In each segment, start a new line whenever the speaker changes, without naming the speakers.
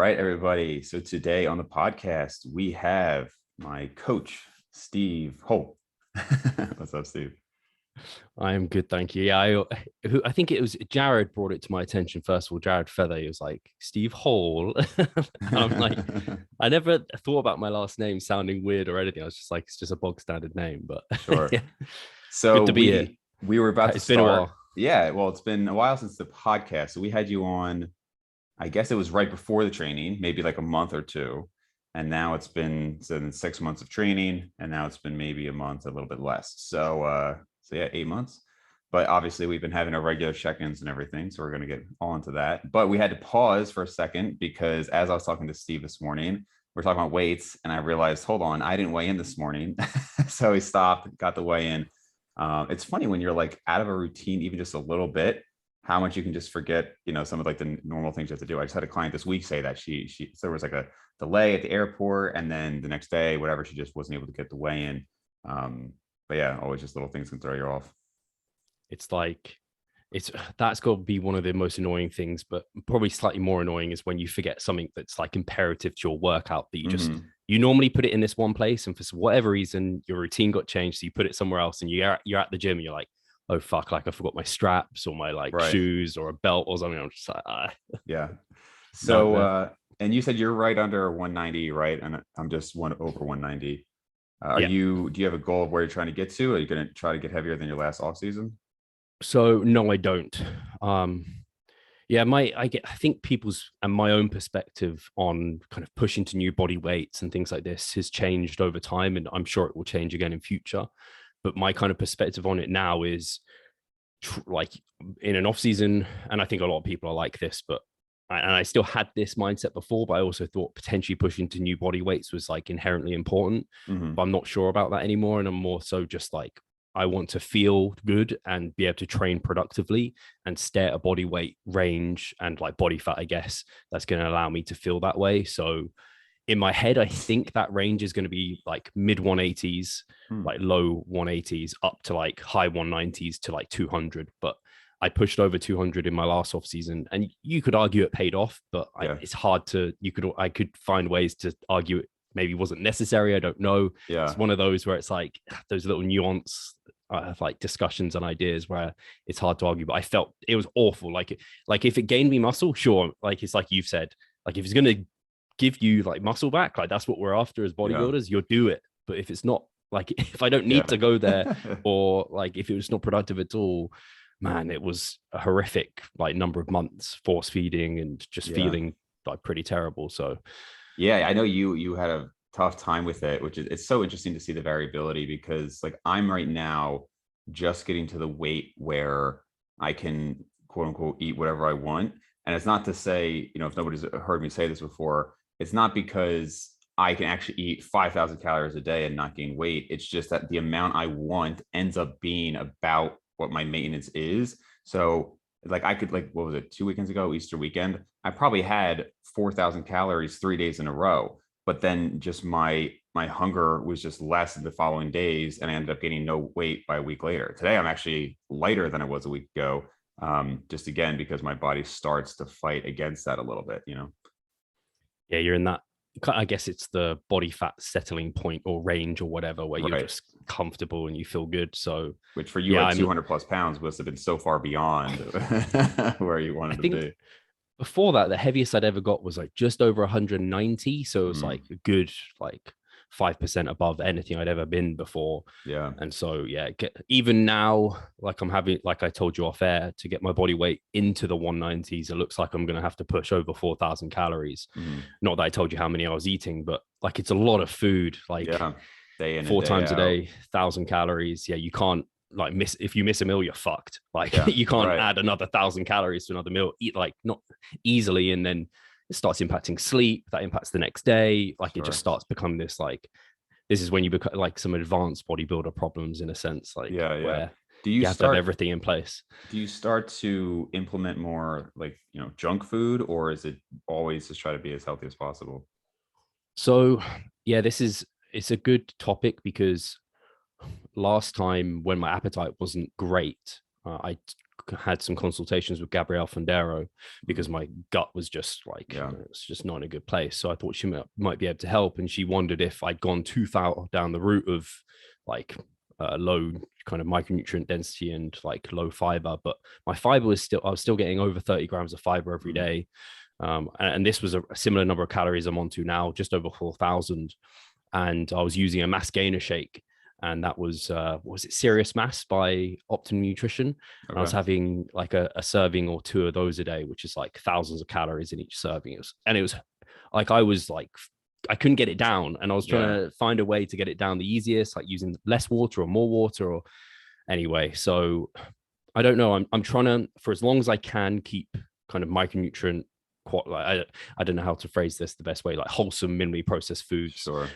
right, everybody. So today on the podcast, we have my coach, Steve Holt. What's up, Steve?
I am good, thank you. Yeah, I think it was Jared brought it to my attention. First of all, Jared Feather, he was like, Steve Hall. I'm like, I never thought about my last name sounding weird or anything. I was just like, it's just a bog standard name, but
Sure.
yeah,
So
good to be here.
we were about to
It's been a
start.
while.
Yeah, well, it's been a while since the podcast. So we had you on, I guess it was right before the training, maybe like a month or two. And now it's been 6 months of training, and now it's been maybe a month, a little bit less. So yeah, 8 months. But obviously we've been having our regular check-ins and everything. So we're going to get all into that. But we had to pause for a second because as I was talking to Steve this morning, we're talking about weights, and I realized, hold on, I didn't weigh in this morning. So we stopped, got the weigh in. It's funny when you're like out of a routine, even just a little bit, how much you can just forget, some of like the normal things you have to do. I just had a client this week say that she so there was like a delay at the airport, and then the next day, whatever, she just wasn't able to get the weigh in. But yeah, always just little things can throw you off.
It's like, that's got to be one of the most annoying things, but probably slightly more annoying is when you forget something that's like imperative to your workout that you normally put it in this one place, and for whatever reason, your routine got changed. So you put it somewhere else, and you're at the gym and you're like, oh fuck, like I forgot my straps or my
Right.
shoes or a belt or something. I'm just like,
yeah. So and you said you're right under 190, right? And I'm just one over 190. Do you have a goal of where you're trying to get to? Are you going to try to get heavier than your last off season?
So no, I don't. I think people's and my own perspective on kind of pushing to new body weights and things like this has changed over time, and I'm sure it will change again in future. But my kind of perspective on it now is like in an off season, and I think a lot of people are like this, but I still had this mindset before, but I also thought potentially pushing to new body weights was like inherently important. But I'm not sure about that anymore, and I'm more so just like, I want to feel good and be able to train productively and stay at a body weight range and like body fat, I guess, that's going to allow me to feel that way. So in my head, I think that range is going to be like mid 180s, like low 180s up to like high 190s to like 200. But I pushed over 200 in my last off season, and you could argue it paid off, but it's hard to, I could find ways to argue it maybe wasn't necessary. I don't know.
Yeah.
It's one of those where it's like those little nuance like discussions and ideas where it's hard to argue, but I felt it was awful. Like if it gained me muscle, sure. Like it's like you've said, like if it's going to give you like muscle back, like that's what we're after as bodybuilders, you'll do it. But if it's not, like if I don't need to go there, or like if it was not productive at all, man, it was a horrific like number of months force feeding and just feeling like pretty terrible. So
yeah, I know you had a tough time with it, which is, it's so interesting to see the variability, because like I'm right now just getting to the weight where I can quote unquote eat whatever I want. And it's not to say, if nobody's heard me say this before, it's not because I can actually eat 5,000 calories a day and not gain weight. It's just that the amount I want ends up being about what my maintenance is. So like I could, like, what was it, 2 weekends ago, Easter weekend, I probably had 4,000 calories 3 days in a row, but then just my hunger was just less in the following days, and I ended up gaining no weight by a week later. Today I'm actually lighter than I was a week ago, just again because my body starts to fight against that a little bit.
Yeah, you're in that, I guess it's the body fat settling point or range or whatever, where you're just comfortable and you feel good. So
which for you at 200 plus pounds must have been so far beyond where you wanted to be.
Before that, the heaviest I'd ever got was like just over 190. So it was like a good like 5% above anything I'd ever been before.
Yeah.
And so, even now, like I'm having, like I told you off air, to get my body weight into the 190s, it looks like I'm going to have to push over 4,000 calories. Not that I told you how many I was eating, but like it's a lot of food, like
day in
4 times
a
day, 1,000 calories. Yeah, you can't like if you miss a meal, you're fucked. Like you can't add another 1,000 calories to another meal, eat like not easily, and then it starts impacting sleep. That impacts the next day. Like it just starts becoming this like, this is when you become like some advanced bodybuilder problems in a sense. Like where
do you
have to have everything in place.
Do you start to implement more like junk food, or is it always just try to be as healthy as possible?
So it's a good topic, because last time when my appetite wasn't great, I had some consultations with Gabrielle Fondero because my gut was just like,
Yeah.
it's just not in a good place. So I thought she might be able to help. And she wondered if I'd gone too far down the route of like low kind of micronutrient density and like low fiber, but my fiber was still, I was still getting over 30 grams of fiber every day. And this was a similar number of calories I'm on to now, just over 4,000. And I was using a mass gainer shake, and that was what was it, Serious Mass by Optimum Nutrition. And I was having like a serving or two of those a day, which is like thousands of calories in each serving. It was like I couldn't get it down, and I was trying to find a way to get it down the easiest, like using less water or more water, or anyway. So I don't know. I'm trying to, for as long as I can, keep kind of micronutrient. I don't know how to phrase this the best way, like wholesome, minimally processed foods.
Sure.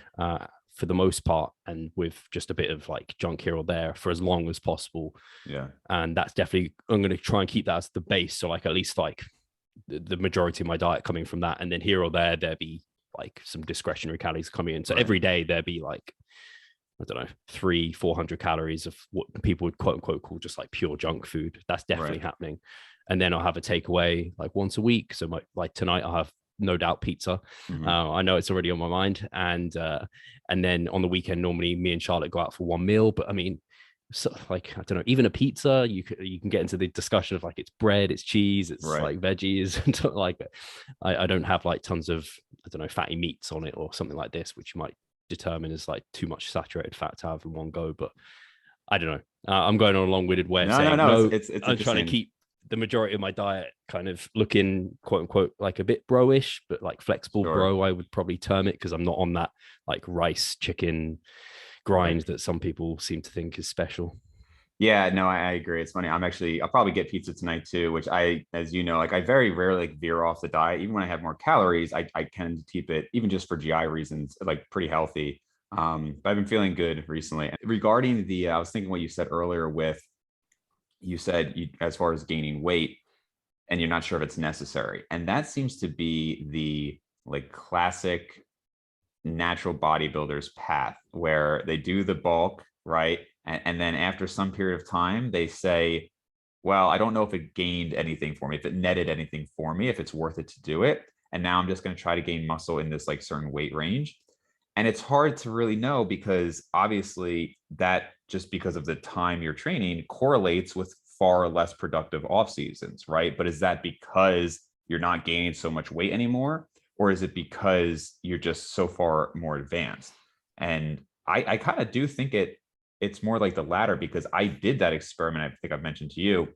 For the most part, and with just a bit of like junk here or there for as long as possible.
Yeah.
And that's definitely, I'm going to try and keep that as the base. So like at least like the majority of my diet coming from that. And then here or there be like some discretionary calories coming in. So every day there'd be like, I don't know, 300-400 calories of what people would quote unquote call just like pure junk food. That's definitely happening. And then I'll have a takeaway like once a week. So like tonight I'll have no doubt pizza. I know it's already on my mind. And then on the weekend, normally me and Charlotte go out for one meal. But I mean, so like, I don't know, even a pizza, you can get into the discussion of like, it's bread, it's cheese, it's like veggies. And like, I don't have like tons of, I don't know, fatty meats on it or something like this, which you might determine as like too much saturated fat to have in one go. But I don't know. I'm going on a long-winded way of saying no. It's I'm trying to keep the majority of my diet kind of looking quote unquote like a bit bro-ish, but like flexible bro, I would probably term it, because I'm not on that like rice chicken grind that some people seem to think is special.
Yeah, no, I agree. It's funny. I'll probably get pizza tonight too, which as you know, like I very rarely like veer off the diet. Even when I have more calories, I tend to keep it, even just for GI reasons, like pretty healthy. But I've been feeling good recently. Regarding I was thinking what you said earlier you said as far as gaining weight and you're not sure if it's necessary. And that seems to be the like classic natural bodybuilder's path, where they do the bulk, right? And then after some period of time, they say, well, I don't know if it gained anything for me, if it netted anything for me, if it's worth it to do it. And now I'm just going to try to gain muscle in this like certain weight range. And it's hard to really know, because obviously that, just because of the time you're training, correlates with far less productive off seasons, right? But is that because you're not gaining so much weight anymore? Or is it because you're just so far more advanced? And I kind of do think it's more like the latter, because I did that experiment, I think I've mentioned to you,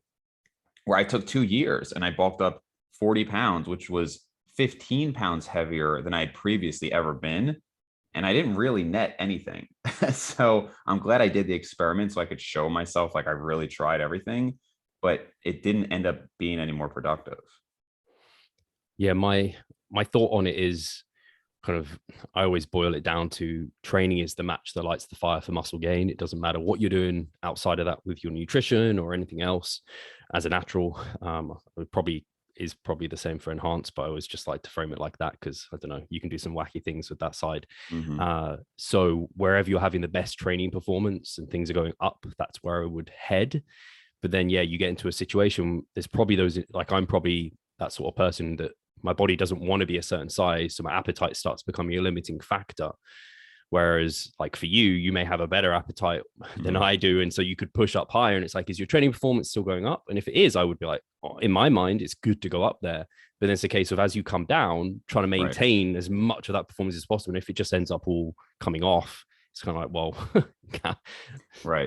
where I took 2 years and I bulked up 40 pounds, which was 15 pounds heavier than I had previously ever been. And I didn't really net anything. So I'm glad I did the experiment so I could show myself like I really tried everything, but it didn't end up being any more productive.
Yeah, my thought on it is kind of, I always boil it down to training is the match that lights the fire for muscle gain. It doesn't matter what you're doing outside of that with your nutrition or anything else. As a natural, it probably the same for enhanced, but I always just like to frame it like that, because I don't know, you can do some wacky things with that side. So wherever you're having the best training performance and things are going up, that's where I would head. But then you get into a situation, there's probably those, like I'm probably that sort of person that my body doesn't want to be a certain size, so my appetite starts becoming a limiting factor. Whereas like for you may have a better appetite than I do. And so you could push up higher, and it's like, is your training performance still going up? And if it is, I would be like, oh, in my mind, it's good to go up there. But then it's a case of, as you come down, trying to maintain as much of that performance as possible. And if it just ends up all coming off, it's kind of like, well,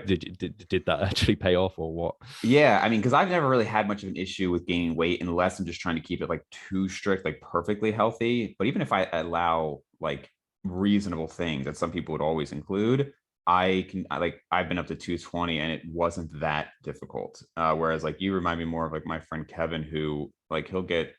did that actually pay off or what?
Yeah, I mean, because I've never really had much of an issue with gaining weight, unless I'm just trying to keep it like too strict, like perfectly healthy. But even if I allow like reasonable things that some people would always include, I've been up to 220 and it wasn't that difficult. Whereas like you remind me more of like my friend Kevin, who like he'll get,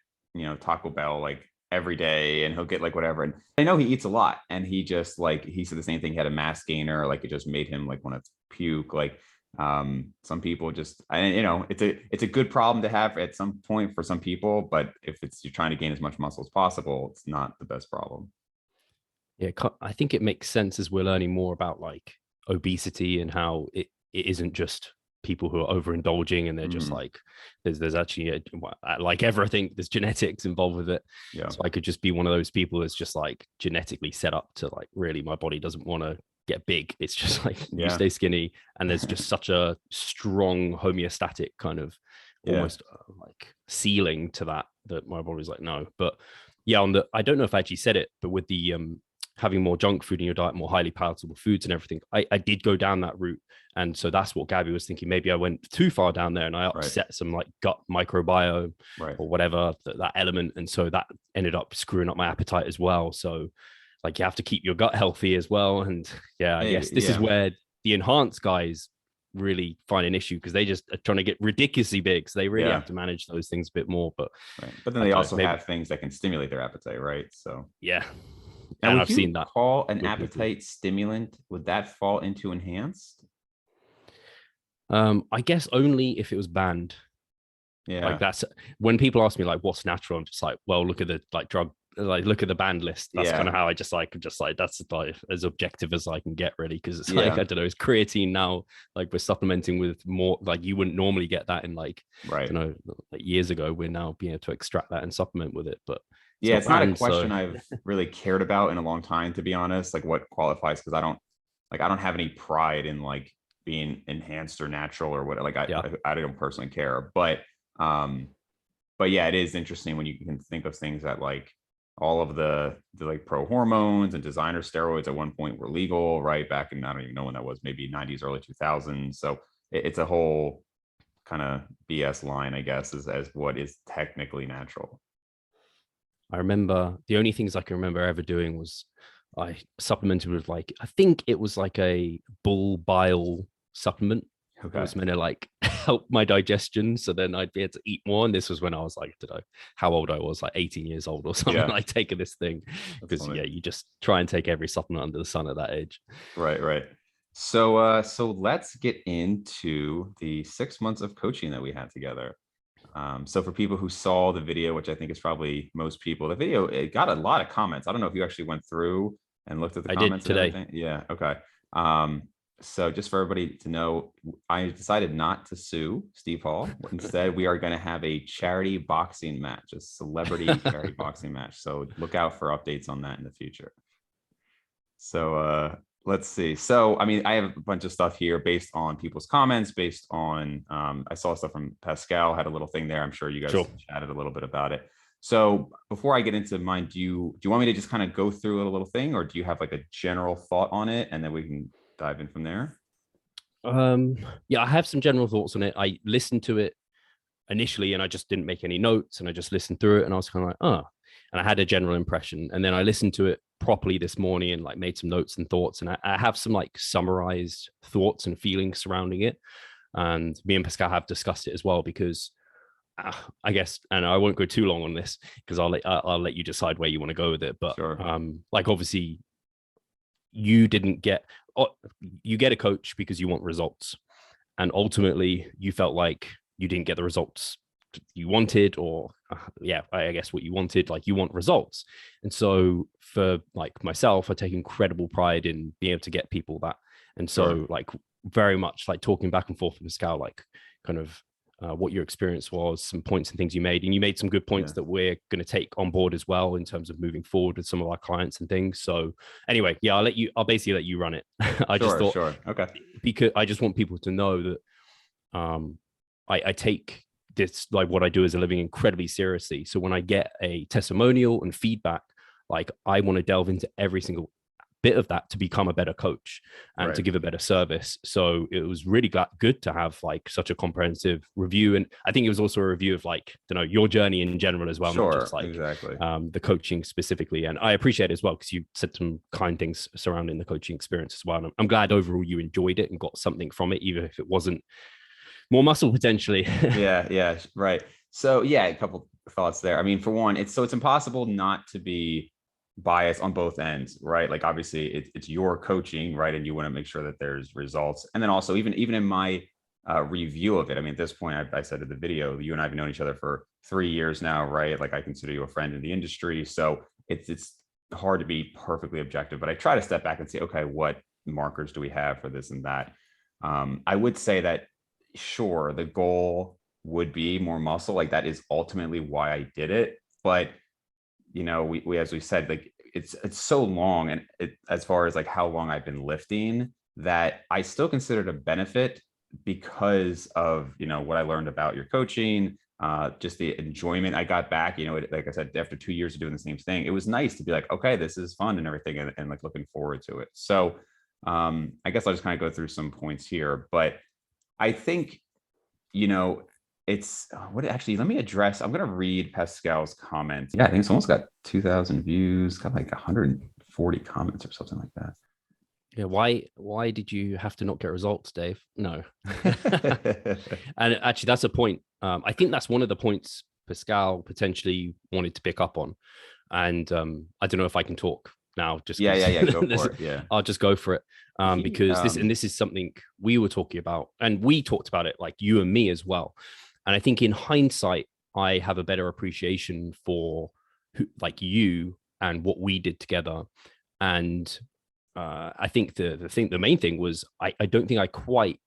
Taco Bell like every day, and he'll get like whatever. And I know he eats a lot, and he just like, he said the same thing. He had a mass gainer, like it just made him like want to puke. Like some people just, it's a good problem to have at some point for some people, but if you're trying to gain as much muscle as possible, it's not the best problem.
Yeah, I think it makes sense as we're learning more about like obesity and how it isn't just people who are overindulging and they're just like, there's actually like everything, there's genetics involved with it.
Yeah.
So I could just be one of those people that's just like genetically set up to like, really, my body doesn't want to get big. It's just like you stay skinny, and there's just such a strong homeostatic kind of almost like ceiling to that my body's like, no. But yeah, on the, I don't know if I actually said it, but with the having more junk food in your diet, more highly palatable foods and everything, I did go down that route. And so that's what Gabby was thinking. Maybe I went too far down there and I upset some like gut microbiome or whatever, that element. And so that ended up screwing up my appetite as well. So like you have to keep your gut healthy as well. And yeah, I guess this is where the enhanced guys really find an issue, because they just are trying to get ridiculously big. So they really have to manage those things a bit more. But
but then they also have things that can stimulate their appetite, right? So
yeah.
And I've seen that. Call an appetite stimulant, would that fall into enhanced?
I guess only if it was banned.
Yeah.
Like that's when people ask me like what's natural, I'm just like, well, look at the like drug, like look at the banned list. That's kind of how I just like that's like as objective as I can get, really, because it's like, I don't know, it's creatine now, like we're supplementing with more, like you wouldn't normally get that in like I don't know, like years ago. We're now being able to extract that and supplement with it. But
it's not a question I've really cared about in a long time, to be honest, like what qualifies, because I don't have any pride in like being enhanced or natural or what, like I don't personally care, but yeah, it is interesting when you can think of things that like all of the like pro hormones and designer steroids at one point were legal, right? Back in, I don't even know when that was, maybe 90s, early 2000s. So it's a whole kind of BS line, I guess, as what is technically natural.
I remember the only things I can remember ever doing was I supplemented with like, I think it was like a bull bile supplement. It was meant to like help my digestion, so then I'd be able to eat more. And this was when I was like, I don't know how old I was, like 18 years old or something, like taking this thing, because you just try and take every supplement under the sun at that age.
Right. So let's get into the 6 months of coaching that we had together. So for people who saw the video, which I think is probably most people, the video, it got a lot of comments. I don't know if you actually went through and looked at the comments today. Yeah. Okay. So just for everybody to know, I decided not to sue Steve Hall. Instead, we are going to have a charity boxing match, a celebrity charity boxing match. So look out for updates on that in the future. So let's see. So, I mean, I have a bunch of stuff here based on people's comments, based on, I saw stuff from Pascal, had a little thing there. I'm sure you guys chatted a little bit about it. So before I get into mine, do you want me to just kind of go through a little thing, or do you have like a general thought on it and then we can dive in from there?
Yeah, I have some general thoughts on it. I listened to it initially and I just didn't make any notes, and I just listened through it and I was kind of like, oh, and I had a general impression. And then I listened to it properly this morning and like made some notes and thoughts, and I have some like summarized thoughts and feelings surrounding it. And me and Pascal have discussed it as well, because I guess, and I won't go too long on this because I'll let you decide where you want to go with it. But like obviously you get a coach because you want results, and ultimately you felt like you didn't get the results you wanted, or I guess what you wanted, like you want results. And so for like myself, I take incredible pride in being able to get people that. And so like very much like talking back and forth with Pascal, like kind of what your experience was, some points and things you made, and you made some good points that we're going to take on board as well in terms of moving forward with some of our clients and things. So anyway, I'll basically let you run it. I just thought,
okay,
because I just want people to know that I take this, like what I do as a living, incredibly seriously. So when I get a testimonial and feedback, like I want to delve into every single bit of that to become a better coach and to give a better service. So it was really good to have like such a comprehensive review. And I think it was also a review of like, your journey in general as well, not just like the coaching specifically. And I appreciate it as well, because you said some kind things surrounding the coaching experience as well. And I'm glad overall you enjoyed it and got something from it, even if it wasn't more muscle potentially.
yeah, right. So yeah, a couple thoughts there. I mean, for one, it's impossible not to be biased on both ends, right? Like obviously it's your coaching, right? And you want to make sure that there's results. And then also even in my review of it, I mean, at this point, I said in the video, you and I have known each other for 3 years now, right? Like I consider you a friend in the industry. So it's hard to be perfectly objective, but I try to step back and say, okay, what markers do we have for this and that? I would say that sure, the goal would be more muscle. Like that is ultimately why I did it. But we as we said, like it's so long, and as far as like how long I've been lifting, that I still consider it a benefit because of what I learned about your coaching, just the enjoyment I got back. Like I said, after 2 years of doing the same thing, it was nice to be like, okay, this is fun and everything, and like looking forward to it. So I guess I'll just kind of go through some points here, but I think it's what actually, let me address. I'm going to read Pascal's comments. Yeah, I think it's almost got 2,000 views, got like 140 comments or something like that.
Yeah, why did you have to not get results, Dave? No. And actually, that's a point. I think that's one of the points Pascal potentially wanted to pick up on. And I don't know if I can talk now, just
yeah, go for it. Yeah,
I'll just go for it. Because this is something we were talking about, and we talked about it, like you and me as well. And I think in hindsight, I have a better appreciation for like you and what we did together. And I think the main thing was I don't think I quite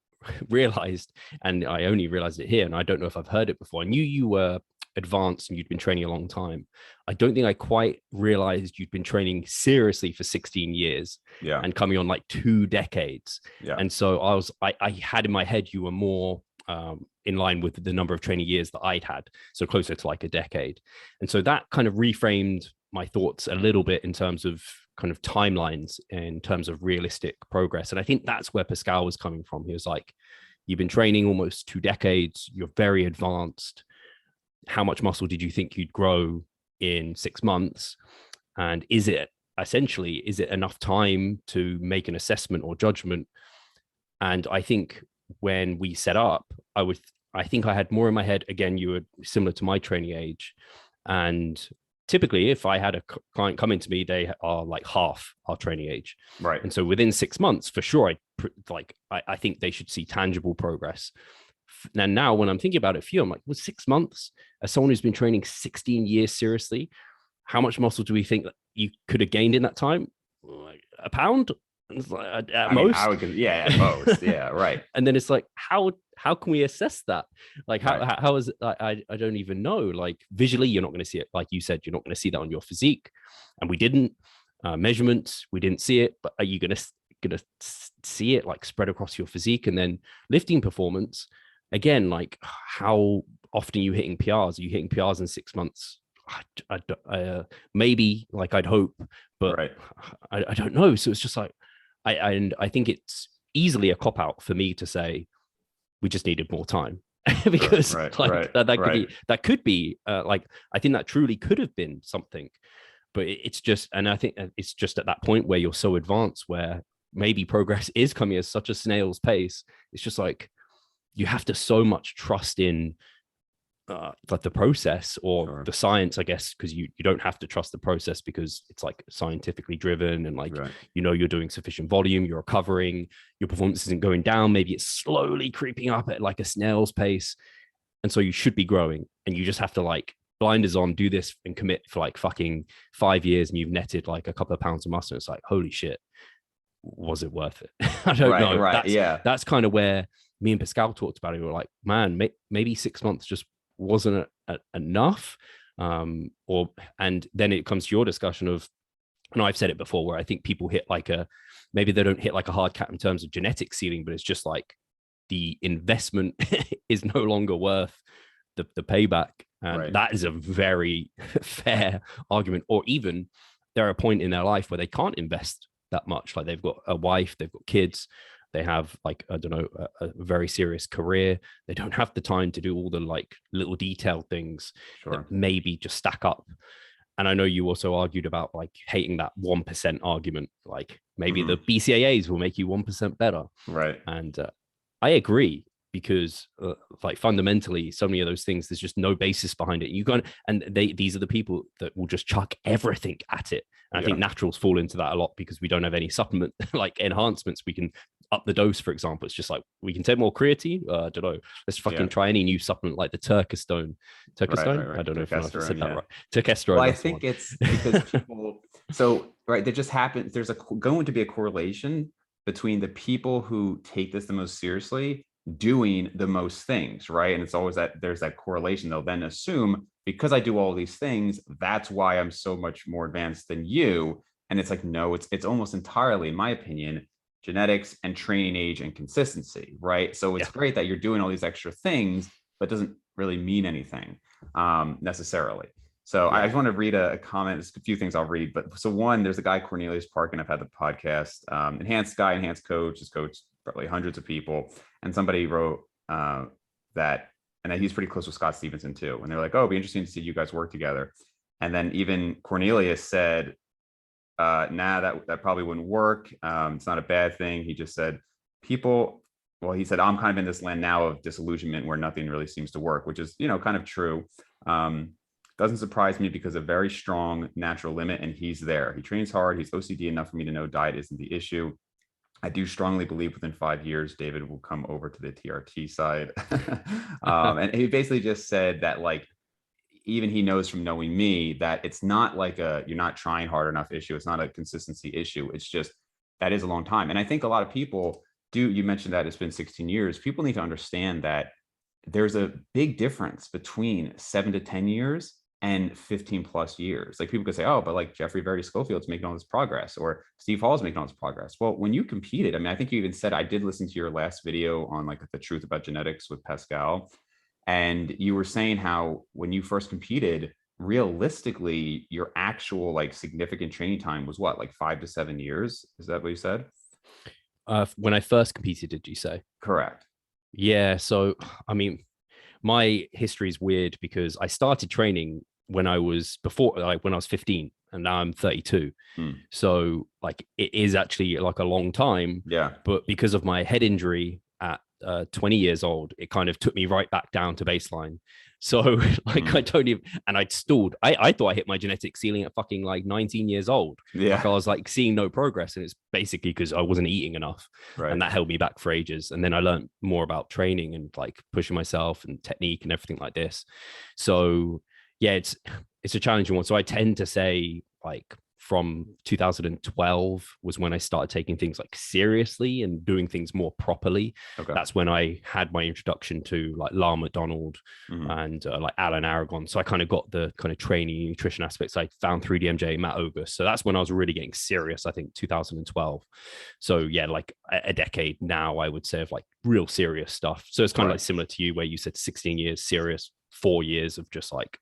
realized, and I only realized it here, and I don't know if I've heard it before. I knew you were advanced and you'd been training a long time. I don't think I quite realized you'd been training seriously for 16 years and coming on like 2 decades.
Yeah.
And so I had in my head you were more in line with the number of training years that I'd had, so closer to like a decade. And so that kind of reframed my thoughts a little bit in terms of kind of timelines, in terms of realistic progress. And I think that's where Pascal was coming from. He was like, you've been training almost 2 decades, you're very advanced. How much muscle did you think you'd grow in 6 months? And is it enough time to make an assessment or judgment? And I think when we set up, I think I had more in my head. Again, you were similar to my training age. And typically, if I had a client come into me, they are like half our training age.
Right.
And so within 6 months, for sure, I think they should see tangible progress. And now when I'm thinking about it for you, I'm like, well, 6 months as someone who's been training 16 years seriously, how much muscle do we think that you could have gained in that time? Like a pound at most?
At most. Yeah, right.
And then it's like, how can we assess that? Like, how is it? I don't even know. Like visually, you're not going to see it. Like you said, you're not going to see that on your physique, and we didn't. Measurements, we didn't see it, but are you going to see it like spread across your physique? And then lifting performance, again, like how often are you hitting PRs? Are you hitting PRs in 6 months? Maybe, like I'd hope, but
right.
I don't know. So it's just like, I think it's easily a cop out for me to say we just needed more time because that could be like, I think that truly could have been something, but it's just, and I think it's just at that point where you're so advanced, where maybe progress is coming at such a snail's pace. It's just like, you have to so much trust in like the process or the science, I guess, because you don't have to trust the process because it's like scientifically driven, and like, you're doing sufficient volume, you're recovering, your performance isn't going down, maybe it's slowly creeping up at like a snail's pace. And so you should be growing, and you just have to like blinders on, do this and commit for like fucking 5 years, and you've netted like a couple of pounds of muscle. It's like, holy shit, was it worth it? I don't know. That's kind of where me and Pascal talked about it. We were like, man, maybe 6 months just wasn't enough. And then it comes to your discussion of, and I've said it before, where I think people hit like maybe they don't hit like a hard cap in terms of genetic ceiling, but it's just like the investment is no longer worth the payback. And that is a very fair argument. Or even they're at a point in their life where they can't invest that much. Like they've got a wife, they've got kids, they have like, I don't know, a very serious career. They don't have the time to do all the like little detailed things that maybe just stack up. And I know you also argued about like hating that 1% argument. Like maybe the BCAAs will make you 1% better.
Right.
And I agree, because like fundamentally, so many of those things, there's just no basis behind it. These are the people that will just chuck everything at it. And I think naturals fall into that a lot, because we don't have any supplement like enhancements. We can up the dose, for example. It's just like, we can take more creatine. I don't know. Let's fucking try any new supplement like the Turkestone. Right. I don't know if I said that right. Turkesterone.
Well, I think it's because people. So there just happens. There's going to be a correlation between the people who take this the most seriously doing the most things, right? And it's always that there's that correlation. They'll then assume because I do all these things, that's why I'm so much more advanced than you. And it's like, no, it's almost entirely, in my opinion, genetics and training age and consistency, right? So it's
Yeah.
great that you're doing all these extra things, but doesn't really mean anything necessarily. So I
Yeah.
just want to read a comment. There's a few things I'll read, but so one, there's a guy, Cornelius Parkin. I've had the podcast, enhanced guy, enhanced coach, has coached probably hundreds of people. And somebody wrote that, and that he's pretty close with Scott Stevenson too. And they're like, oh, it'd be interesting to see you guys work together. And then even Cornelius said, nah, that probably wouldn't work. It's not a bad thing. He just said, people, well, he said, I'm kind of in this land now of disillusionment where nothing really seems to work, which is, kind of true. Doesn't surprise me because a very strong natural limit, and he's there. He trains hard. He's OCD enough for me to know diet isn't the issue. I do strongly believe within 5 years, David will come over to the TRT side. And he basically just said that, like, even he knows from knowing me that it's not like you're not trying hard enough issue. It's not a consistency issue. It's just that is a long time. And I think a lot of people you mentioned that it's been 16 years. People need to understand that there's a big difference between 7 to 10 years and 15 plus years. Like, people could say, oh, but like Jeffrey Verdi Schofield's making all this progress, or Steve Hall's making all this progress. Well, when you competed, I mean, I think you even said, I did listen to your last video on like the truth about genetics with Pascal. And you were saying how when you first competed, realistically, your actual like significant training time was what, like 5 to 7 years? Is that what you said?
When I first competed, did you say?
Correct.
Yeah. So, I mean, my history is weird because I started training when I was 15, and now I'm 32. So like, it is actually like a long time.
Yeah.
But because of my head injury at 20 years old, it kind of took me right back down to baseline. So like, I don't even, and I'd stalled. I thought I hit my genetic ceiling at fucking like 19 years old.
Yeah.
Like, I was like seeing no progress, and it's basically because I wasn't eating enough,
Right.
and that held me back for ages. And then I learned more about training and like pushing myself and technique and everything like this. So yeah, it's a challenging one. So I tend to say, like, from 2012 was when I started taking things like seriously and doing things more properly.
Okay.
That's when I had my introduction to like Lyle McDonald and like Alan Aragon. So I kind of got the kind of training nutrition aspects. I found 3DMJ, Matt August. So that's when I was really getting serious, I think 2012. So yeah, like a decade now, I would say, of like real serious stuff. So it's kind of like similar to you, where you said 16 years serious, 4 years of just like,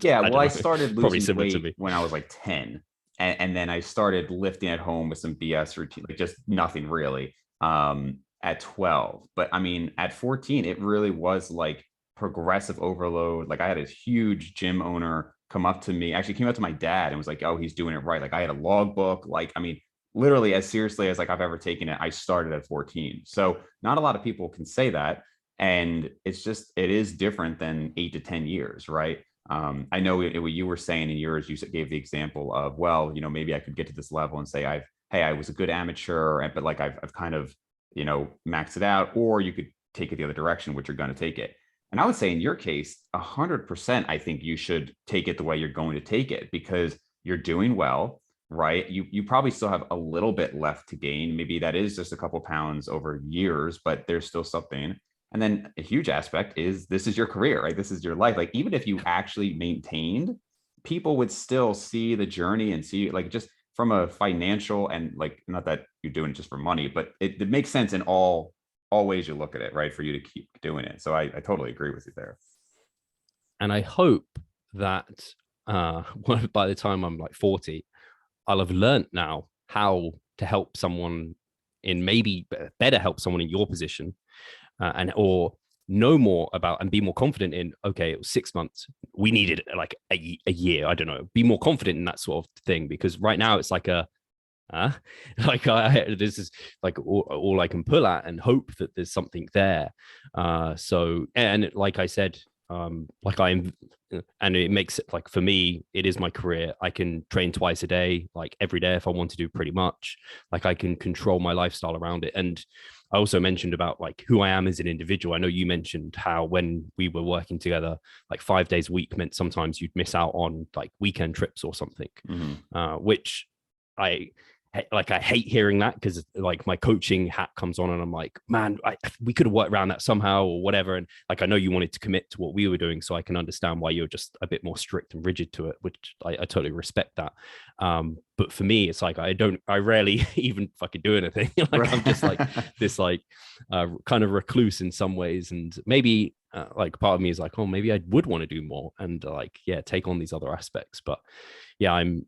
yeah. Well, I started losing weight
to me
when I was like 10. And then I started lifting at home with some BS routine, like just nothing really, at 12. But I mean, at 14, it really was like progressive overload. Like, I had a huge gym owner come up to me, actually came up to my dad and was like, oh, he's doing it right. Like, I had a logbook. Like, I mean, literally as seriously as like I've ever taken it, I started at 14. So not a lot of people can say that. And it is different than 8 to 10 years, right? I know what you were saying in yours, you gave the example of, well, maybe I could get to this level and say I was a good amateur, but like I've kind of, maxed it out, or you could take it the other direction, which you're going to take it. And I would say in your case, 100%, I think you should take it the way you're going to take it, because you're doing well, right? You probably still have a little bit left to gain. Maybe that is just a couple pounds over years, but there's still something. And then a huge aspect is this is your career, right? This is your life. Like, even if you actually maintained, people would still see the journey and see, like, just from a financial, and like, not that you're doing it just for money, but it makes sense in all ways you look at it, right? For you to keep doing it. So I totally agree with you there.
And I hope that by the time I'm like 40, I'll have learned now how to help someone maybe better help someone in your position, or know more about and be more confident in, okay, it was 6 months, we needed like a year, I don't know, be more confident in that sort of thing. Because right now it's like this is like all I can pull at and hope that there's something there. So, and like I said, and it makes it, like, for me, it is my career. I can train twice a day, like every day if I want to do, pretty much. Like, I can control my lifestyle around it. And I also mentioned about like who I am as an individual. I know you mentioned how when we were working together, like 5 days a week meant sometimes you'd miss out on like weekend trips or something, which like I hate hearing that, because like my coaching hat comes on and I'm like, man, we could have worked around that somehow or whatever. And like, I know you wanted to commit to what we were doing, so I can understand why you're just a bit more strict and rigid to it, which I totally respect that. But for me, it's like I rarely even fucking do anything. Like I'm just like this like kind of recluse in some ways, and maybe like part of me is like, oh, maybe I would want to do more and like, yeah, take on these other aspects. But yeah, I'm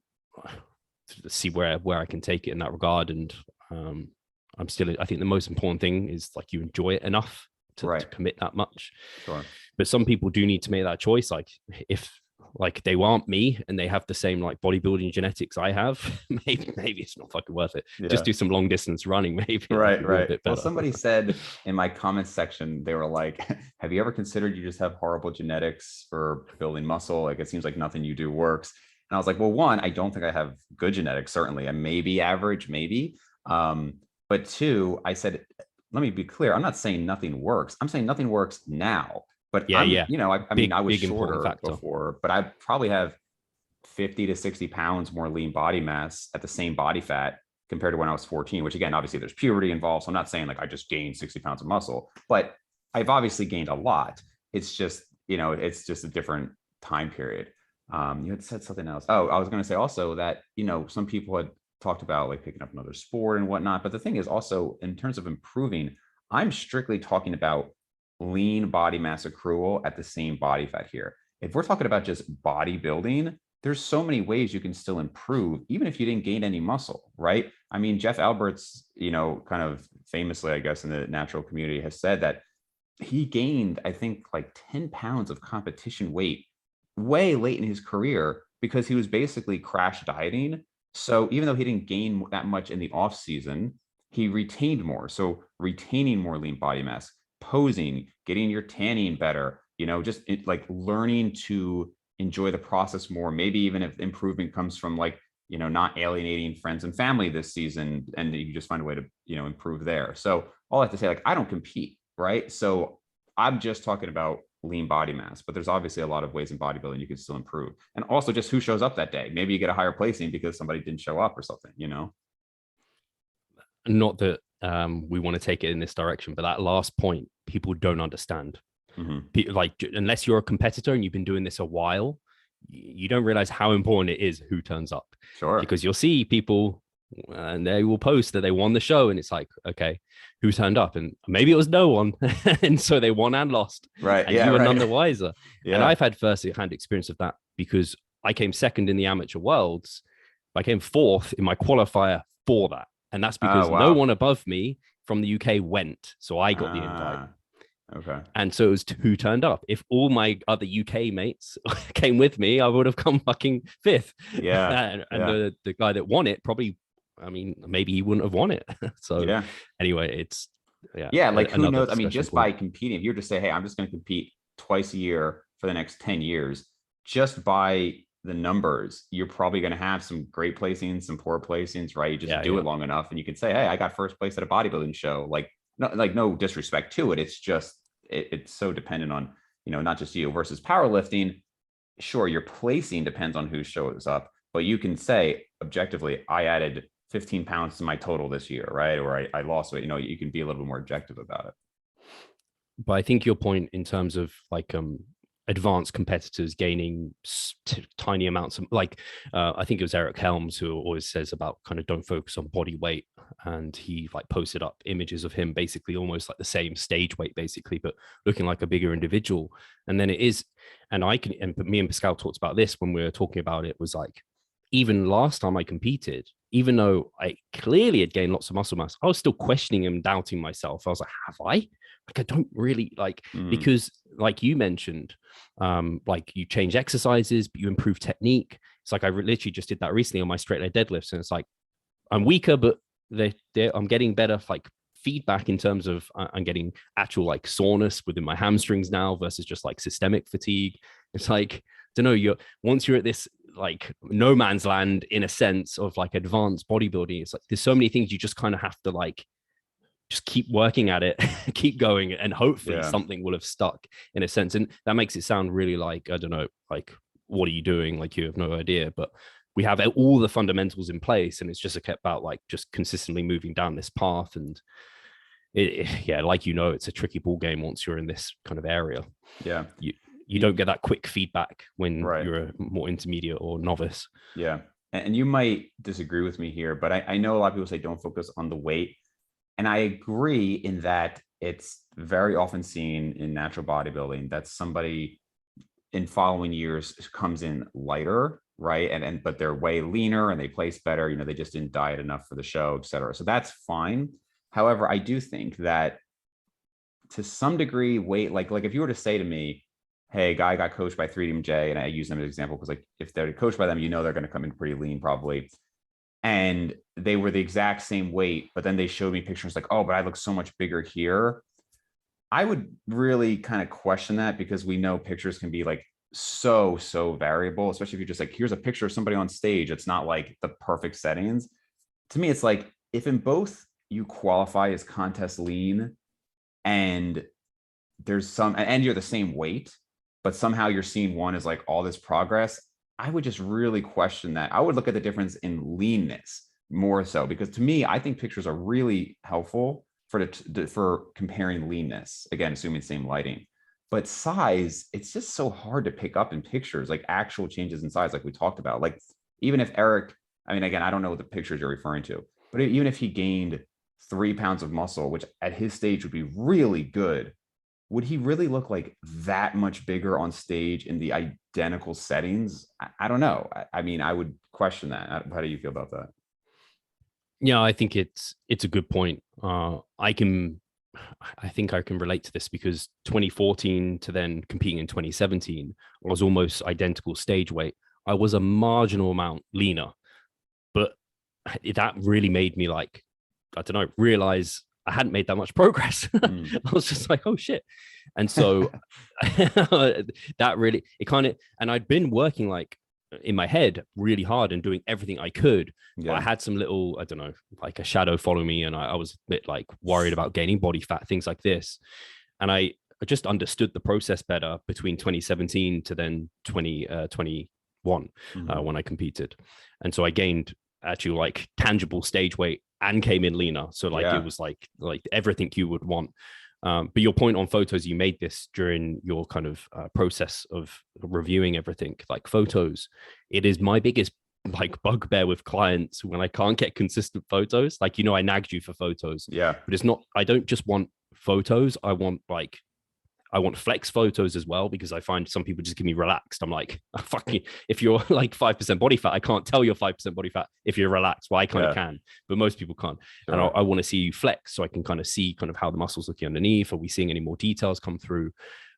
to see where I can take it in that regard. And I'm still, I think the most important thing is like you enjoy it enough to commit that much.
Sure.
But some people do need to make that choice. Like if like they want me and they have the same like bodybuilding genetics I have, maybe it's not fucking worth it. Yeah. Just do some long distance running, maybe.
Right. Well, somebody said in my comments section, they were like, have you ever considered you just have horrible genetics for building muscle? Like, it seems like nothing you do works. And I was like, well, one, I don't think I have good genetics, certainly. I may be average, maybe. But two, I said, let me be clear. I'm not saying nothing works. I'm saying nothing works now. But I mean, I was shorter before, but I probably have 50 to 60 pounds more lean body mass at the same body fat compared to when I was 14, which again, obviously there's puberty involved. So I'm not saying like I just gained 60 pounds of muscle, but I've obviously gained a lot. It's just, it's just a different time period. You had said something else. Oh, I was going to say also that, some people had talked about like picking up another sport and whatnot. But the thing is also in terms of improving, I'm strictly talking about lean body mass accrual at the same body fat here. If we're talking about just bodybuilding, there's so many ways you can still improve, even if you didn't gain any muscle, right? I mean, Jeff Alberts, kind of famously, I guess, in the natural community has said that he gained, I think, like 10 pounds of competition weight way late in his career because he was basically crash dieting. So even though he didn't gain that much in the off season, he retained more. So retaining more lean body mass, posing, getting your tanning better, just like learning to enjoy the process more. Maybe even if improvement comes from like, not alienating friends and family this season, and you just find a way to, improve there. So all I have to say, like, I don't compete, right? So I'm just talking about lean body mass, but there's obviously a lot of ways in bodybuilding you can still improve. And also just who shows up that day. Maybe you get a higher placing because somebody didn't show up or something,
Not that we want to take it in this direction, but that last point, people don't understand. Like, unless you're a competitor and you've been doing this a while, you don't realize how important it is who turns up.
Sure.
Because you'll see people and they will post that they won the show, and it's like, okay, who turned up? And maybe it was no one. And so they won and lost.
Right.
And you were none the wiser. And I've had first-hand experience of that because I came second in the amateur worlds. I came fourth in my qualifier for that. And that's because no one above me from the UK went. So I got the invite.
Okay.
And so it was who turned up. If all my other UK mates came with me, I would have come fucking fifth.
Yeah.
And the guy that won it probably, I mean, maybe he wouldn't have won it. So anyway, it's
like who knows? I mean, just by competing, if you're just say, hey, I'm just going to compete twice a year for the next 10 years, just by the numbers, you're probably going to have some great placings, some poor placings, right? You just do it long enough and you can say, hey, I got first place at a bodybuilding show. Like no disrespect to it. It's just, it's so dependent on, not just you versus powerlifting. Sure, your placing depends on who shows up, but you can say objectively, I added 15 pounds to my total this year, right? Or I lost weight. You can be a little bit more objective about it.
But I think your point in terms of like advanced competitors gaining tiny amounts of like I think it was Eric Helms who always says about kind of don't focus on body weight, and he like posted up images of him basically almost like the same stage weight basically, but looking like a bigger individual. And then it is, and me and Pascal talked about this when we were talking about it, was like, even last time I competed, even though I clearly had gained lots of muscle mass, I was still questioning and doubting myself. I was like, have I? Like, I don't really because like you mentioned, like you change exercises, but you improve technique. It's like I literally just did that recently on my straight leg deadlifts, and it's like I'm weaker, but I'm getting better like feedback in terms of I'm getting actual like soreness within my hamstrings now versus just like systemic fatigue. It's like, I don't know, once you're at this like no man's land in a sense of like advanced bodybuilding, it's like there's so many things you just kind of have to like just keep working at it, keep going, and hopefully something will have stuck in a sense. And that makes it sound really like, I don't know, like, what are you doing? Like you have no idea. But we have all the fundamentals in place, and it's just about like just consistently moving down this path. And yeah, like, it's a tricky ball game once you're in this kind of area.
Yeah.
You don't get that quick feedback when
Right.
you're a more intermediate or novice.
Yeah. And you might disagree with me here, but I know a lot of people say don't focus on the weight. And I agree in that it's very often seen in natural bodybuilding that somebody in following years comes in lighter, right? But they're way leaner and they place better, they just didn't diet enough for the show, et cetera. So that's fine. However, I do think that to some degree, weight, like if you were to say to me, hey, a guy got coached by 3DMJ, and I use them as an example because like if they're coached by them, they're going to come in pretty lean probably. And they were the exact same weight, but then they showed me pictures like, oh, but I look so much bigger here. I would really kind of question that, because we know pictures can be like so variable, especially if you're just like, here's a picture of somebody on stage. It's not like the perfect settings. To me, it's like, if in both you qualify as contest lean and you're the same weight, but somehow you're seeing one as like all this progress, I would just really question that. I would look at the difference in leanness more so, because to me, I think pictures are really helpful for comparing leanness, again, assuming same lighting. But size, it's just so hard to pick up in pictures, like actual changes in size, like we talked about. Like even if Eric, I mean, again, I don't know what the pictures you're referring to, but even if he gained 3 pounds of muscle, which at his stage would be really good, would he really look like that much bigger on stage in the identical settings? I don't know. I mean, I would question that. How do you feel about that?
Yeah, I think it's a good point. I think I can relate to this because 2014 to then competing in 2017, I was almost identical stage weight. I was a marginal amount leaner, but that really made me like, I don't know, realize I hadn't made that much progress. I was just like, oh shit. And so that really, it kind of, and I'd been working like in my head really hard and doing everything I could.
Yeah.
But I had some little, I don't know, like a shadow follow me. And I was a bit like worried about gaining body fat, things like this. And I just understood the process better between 2017 to then 2021 when I competed. And so I gained actually like tangible stage weight and came in leaner. So like it was like everything you would want. But your point on photos, you made this during your kind of process of reviewing everything, like photos. It is my biggest like bugbear with clients when I can't get consistent photos. Like, I nagged you for photos.
Yeah.
But it's not, I don't just want photos. I want flex photos as well, because I find some people just give me relaxed. I'm like, oh, fuck you. If you're like 5% body fat, I can't tell you're 5% body fat if you're relaxed. Well, I kind of can, but most people can't. Sure. And I want to see you flex so I can kind of see kind of how the muscles looking underneath. Are we seeing any more details come through?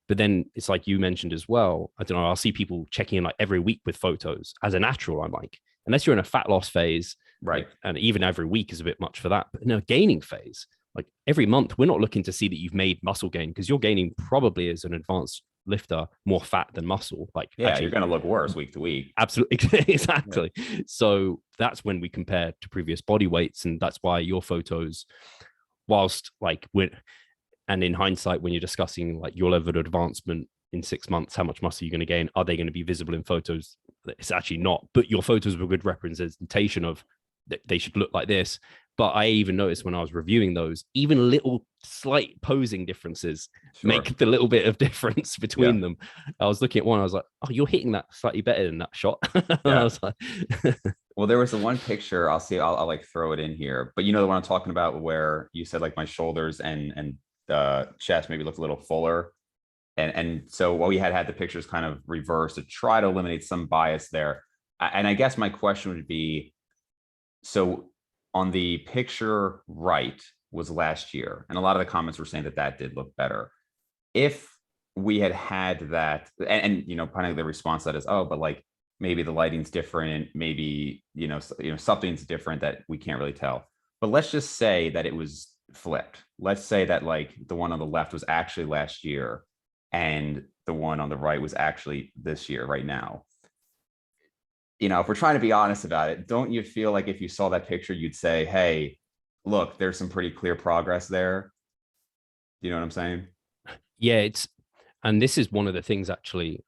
But then it's like you mentioned as well. I don't know. I'll see people checking in like every week with photos. As a natural, I'm like, unless you're in a fat loss phase,
right?
Like, and even every week is a bit much for that. But in a gaining phase, like every month, we're not looking to see that you've made muscle gain, because you're gaining probably as an advanced lifter more fat than muscle. Like,
yeah,
actually,
you're going to look worse week to week.
Absolutely. Exactly. Yeah. So that's when we compare to previous body weights. And that's why your photos, whilst like and in hindsight, when you're discussing like your level of advancement in 6 months, how much muscle you're going to gain, are they going to be visible in photos? It's actually not, but your photos were a good representation of they should look like this. But I even noticed when I was reviewing those, even little slight posing differences make the little bit of difference between them. I was looking at one, I was like, oh, you're hitting that slightly better than that shot. I was like,
well, there was the one picture, I'll like throw it in here, but the one I'm talking about where you said like my shoulders and the chest maybe looked a little fuller. And so we had the pictures kind of reversed to try to eliminate some bias there. And I guess my question would be, so on the picture right was last year, and a lot of the comments were saying that did look better. If we had that, and kind of the response to that is, oh, but like maybe the lighting's different, maybe something's different that we can't really tell. But let's just say that it was flipped. Let's say that like the one on the left was actually last year, and the one on the right was actually this year, right now. If we're trying to be honest about it, don't you feel like if you saw that picture, you'd say, hey, look, there's some pretty clear progress there? You know what I'm saying?
Yeah, and this is one of the things actually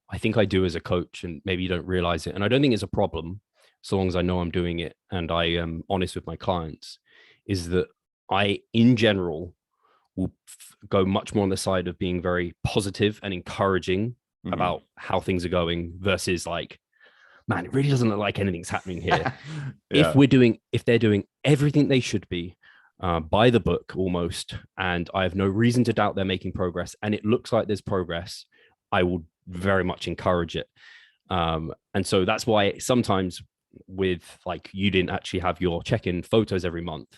I think I do as a coach, and maybe you don't realize it. And I don't think it's a problem so long as I know I'm doing it and I am honest with my clients, is that I, in general, will go much more on the side of being very positive and encouraging
Hmm.
about how things are going versus like, man, it really doesn't look like anything's happening here.
Yeah.
If they're doing everything they should be, by the book almost, and I have no reason to doubt they're making progress, and it looks like there's progress, I will very much encourage it. And so that's why sometimes with like you didn't actually have your check-in photos every month.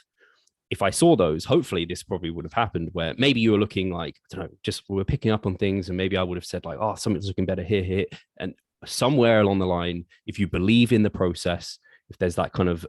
If I saw those, hopefully this probably would have happened where maybe you were looking like, I don't know, just we were picking up on things, and maybe I would have said like, oh, something's looking better here. And somewhere along the line, if you believe in the process, if there's that kind of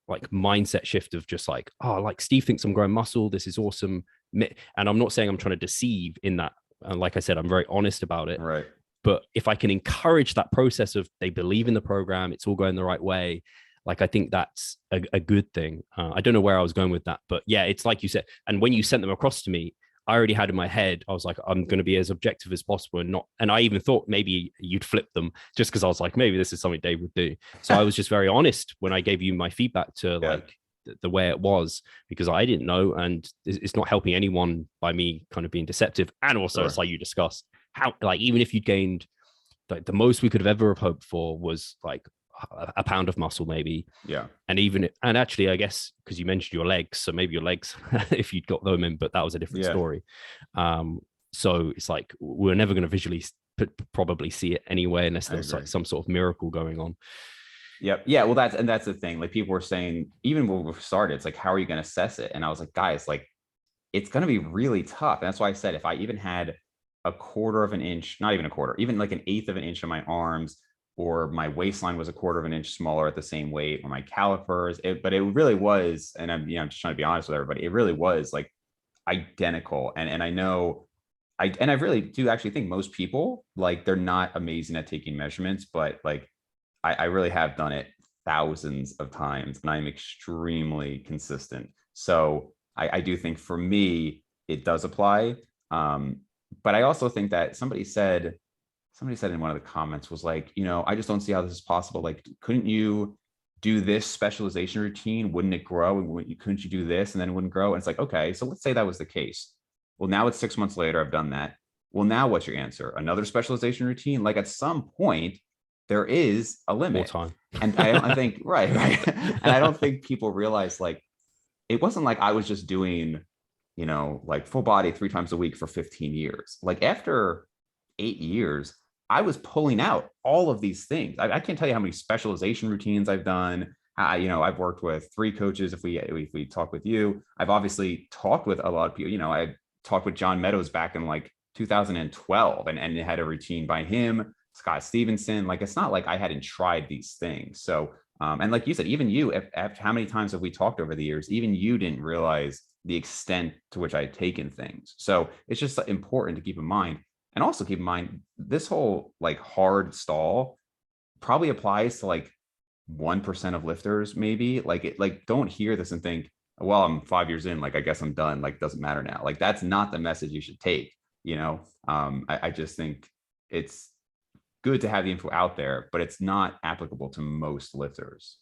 like mindset shift of just like, oh, like Steve thinks I'm growing muscle, this is awesome. And I'm not saying I'm trying to deceive in that. And like I said, I'm very honest about it.
Right.
But if I can encourage that process of they believe in the program, it's all going the right way, like I think that's a good thing. I don't know where I was going with that, but yeah, it's like you said. And when you sent them across to me, I already had in my head, I was like, I'm going to be as objective as possible and not. And I even thought maybe you'd flip them just because I was like, maybe this is something Dave would do. So I was just very honest when I gave you my feedback to
Yeah.
like the way it was, because I didn't know, and it's not helping anyone by me kind of being deceptive. And also, it's
Sure.
like you discussed how, like, even if you gained like the most we could have ever hoped for was like a pound of muscle maybe,
Yeah.
and even and actually I guess because you mentioned your legs, so maybe your legs if you'd got them in, but that was a different
Yeah.
story. So it's like we're never going to visually probably see it anyway unless
I
there was
agree.
like some sort of miracle going on.
Yep. Yeah. Well, that's the thing. Like people were saying, even when we started, it's like, how are you going to assess it? And I was like, guys, like it's going to be really tough. And that's why I said if I even had a quarter of an inch, not even a quarter, even like an eighth of an inch on my arms, or my waistline was a quarter of an inch smaller at the same weight, or my calipers, but it really was, and I'm just trying to be honest with everybody, it really was like identical. And I know I really do actually think most people like they're not amazing at taking measurements, but like I really have done it thousands of times and I'm extremely consistent. So I do think for me, it does apply. But I also think that somebody said in one of the comments was like, I just don't see how this is possible. Like, couldn't you do this specialization routine? Wouldn't it grow? And couldn't you do this and then it wouldn't grow? And it's like, okay, so let's say that was the case. Well, now it's 6 months later, I've done that. Well, now what's your answer? Another specialization routine? Like at some point, there is a
More
limit.
time.
And I think, right. And I don't think people realize like it wasn't like I was just doing, like full body 3 times a week for 15 years. Like after 8 years, I was pulling out all of these things. I can't tell you how many specialization routines I've done. I've worked with 3 coaches. If we talk with you, I've obviously talked with a lot of people. I talked with John Meadows back in like 2012 and had a routine by him, Scott Stevenson. Like it's not like I hadn't tried these things. So and like you said, even you, after how many times have we talked over the years? Even you didn't realize the extent to which I had taken things. So it's just important to keep in mind. And also keep in mind, this whole like hard stall probably applies to like 1% of lifters, maybe. Like don't hear this and think, well, I'm 5 years in, like I guess I'm done. Like doesn't matter now. Like that's not the message you should take, I just think it's good to have the info out there, but it's not applicable to most lifters.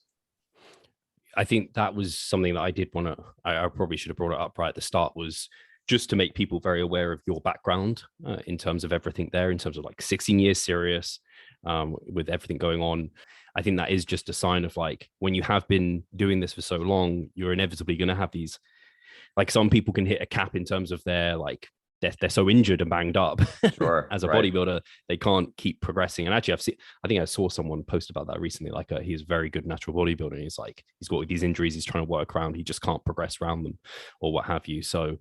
I think that was something that I did want to, I probably should have brought it up right at the start, was just to make people very aware of your background in terms of everything there, in terms of like 16 years serious with everything going on. I think that is just a sign of like when you have been doing this for so long, you're inevitably going to have these, like some people can hit a cap in terms of their like, they're so injured and banged up
Sure.
as a
Right.
bodybuilder, they can't keep progressing. And actually, I think I saw someone post about that recently. Like, he's very good natural bodybuilder. He's like, he's got these injuries, he's trying to work around, he just can't progress around them, or what have you. So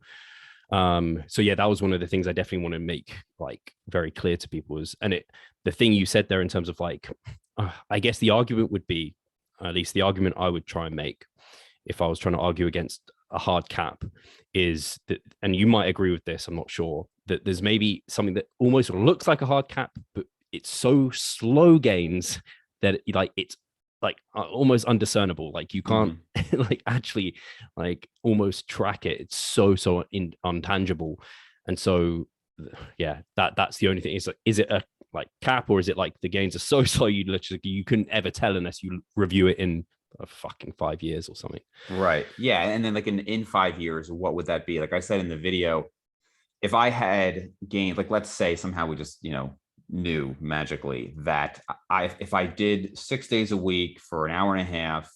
yeah, that was one of the things I definitely want to make like very clear to people. Is and it the thing you said there in terms of like, I guess the argument would be, at least the argument I would try and make if I was trying to argue against a hard cap, is that, and you might agree with this, I'm not sure, that there's maybe something that almost looks like a hard cap, but it's so slow gains that like it's like almost undiscernible. Like you can't
Mm-hmm.
like actually like almost track it. It's so untangible. And so yeah, that's the only thing. Is it like cap, or is it like the gains are so slow you couldn't ever tell unless you review it in a fucking 5 years or something?
Right. Yeah. And then like in 5 years, what would that be? Like I said in the video, if I had gained, like, let's say somehow we just, knew magically that if I did 6 days a week for an hour and a half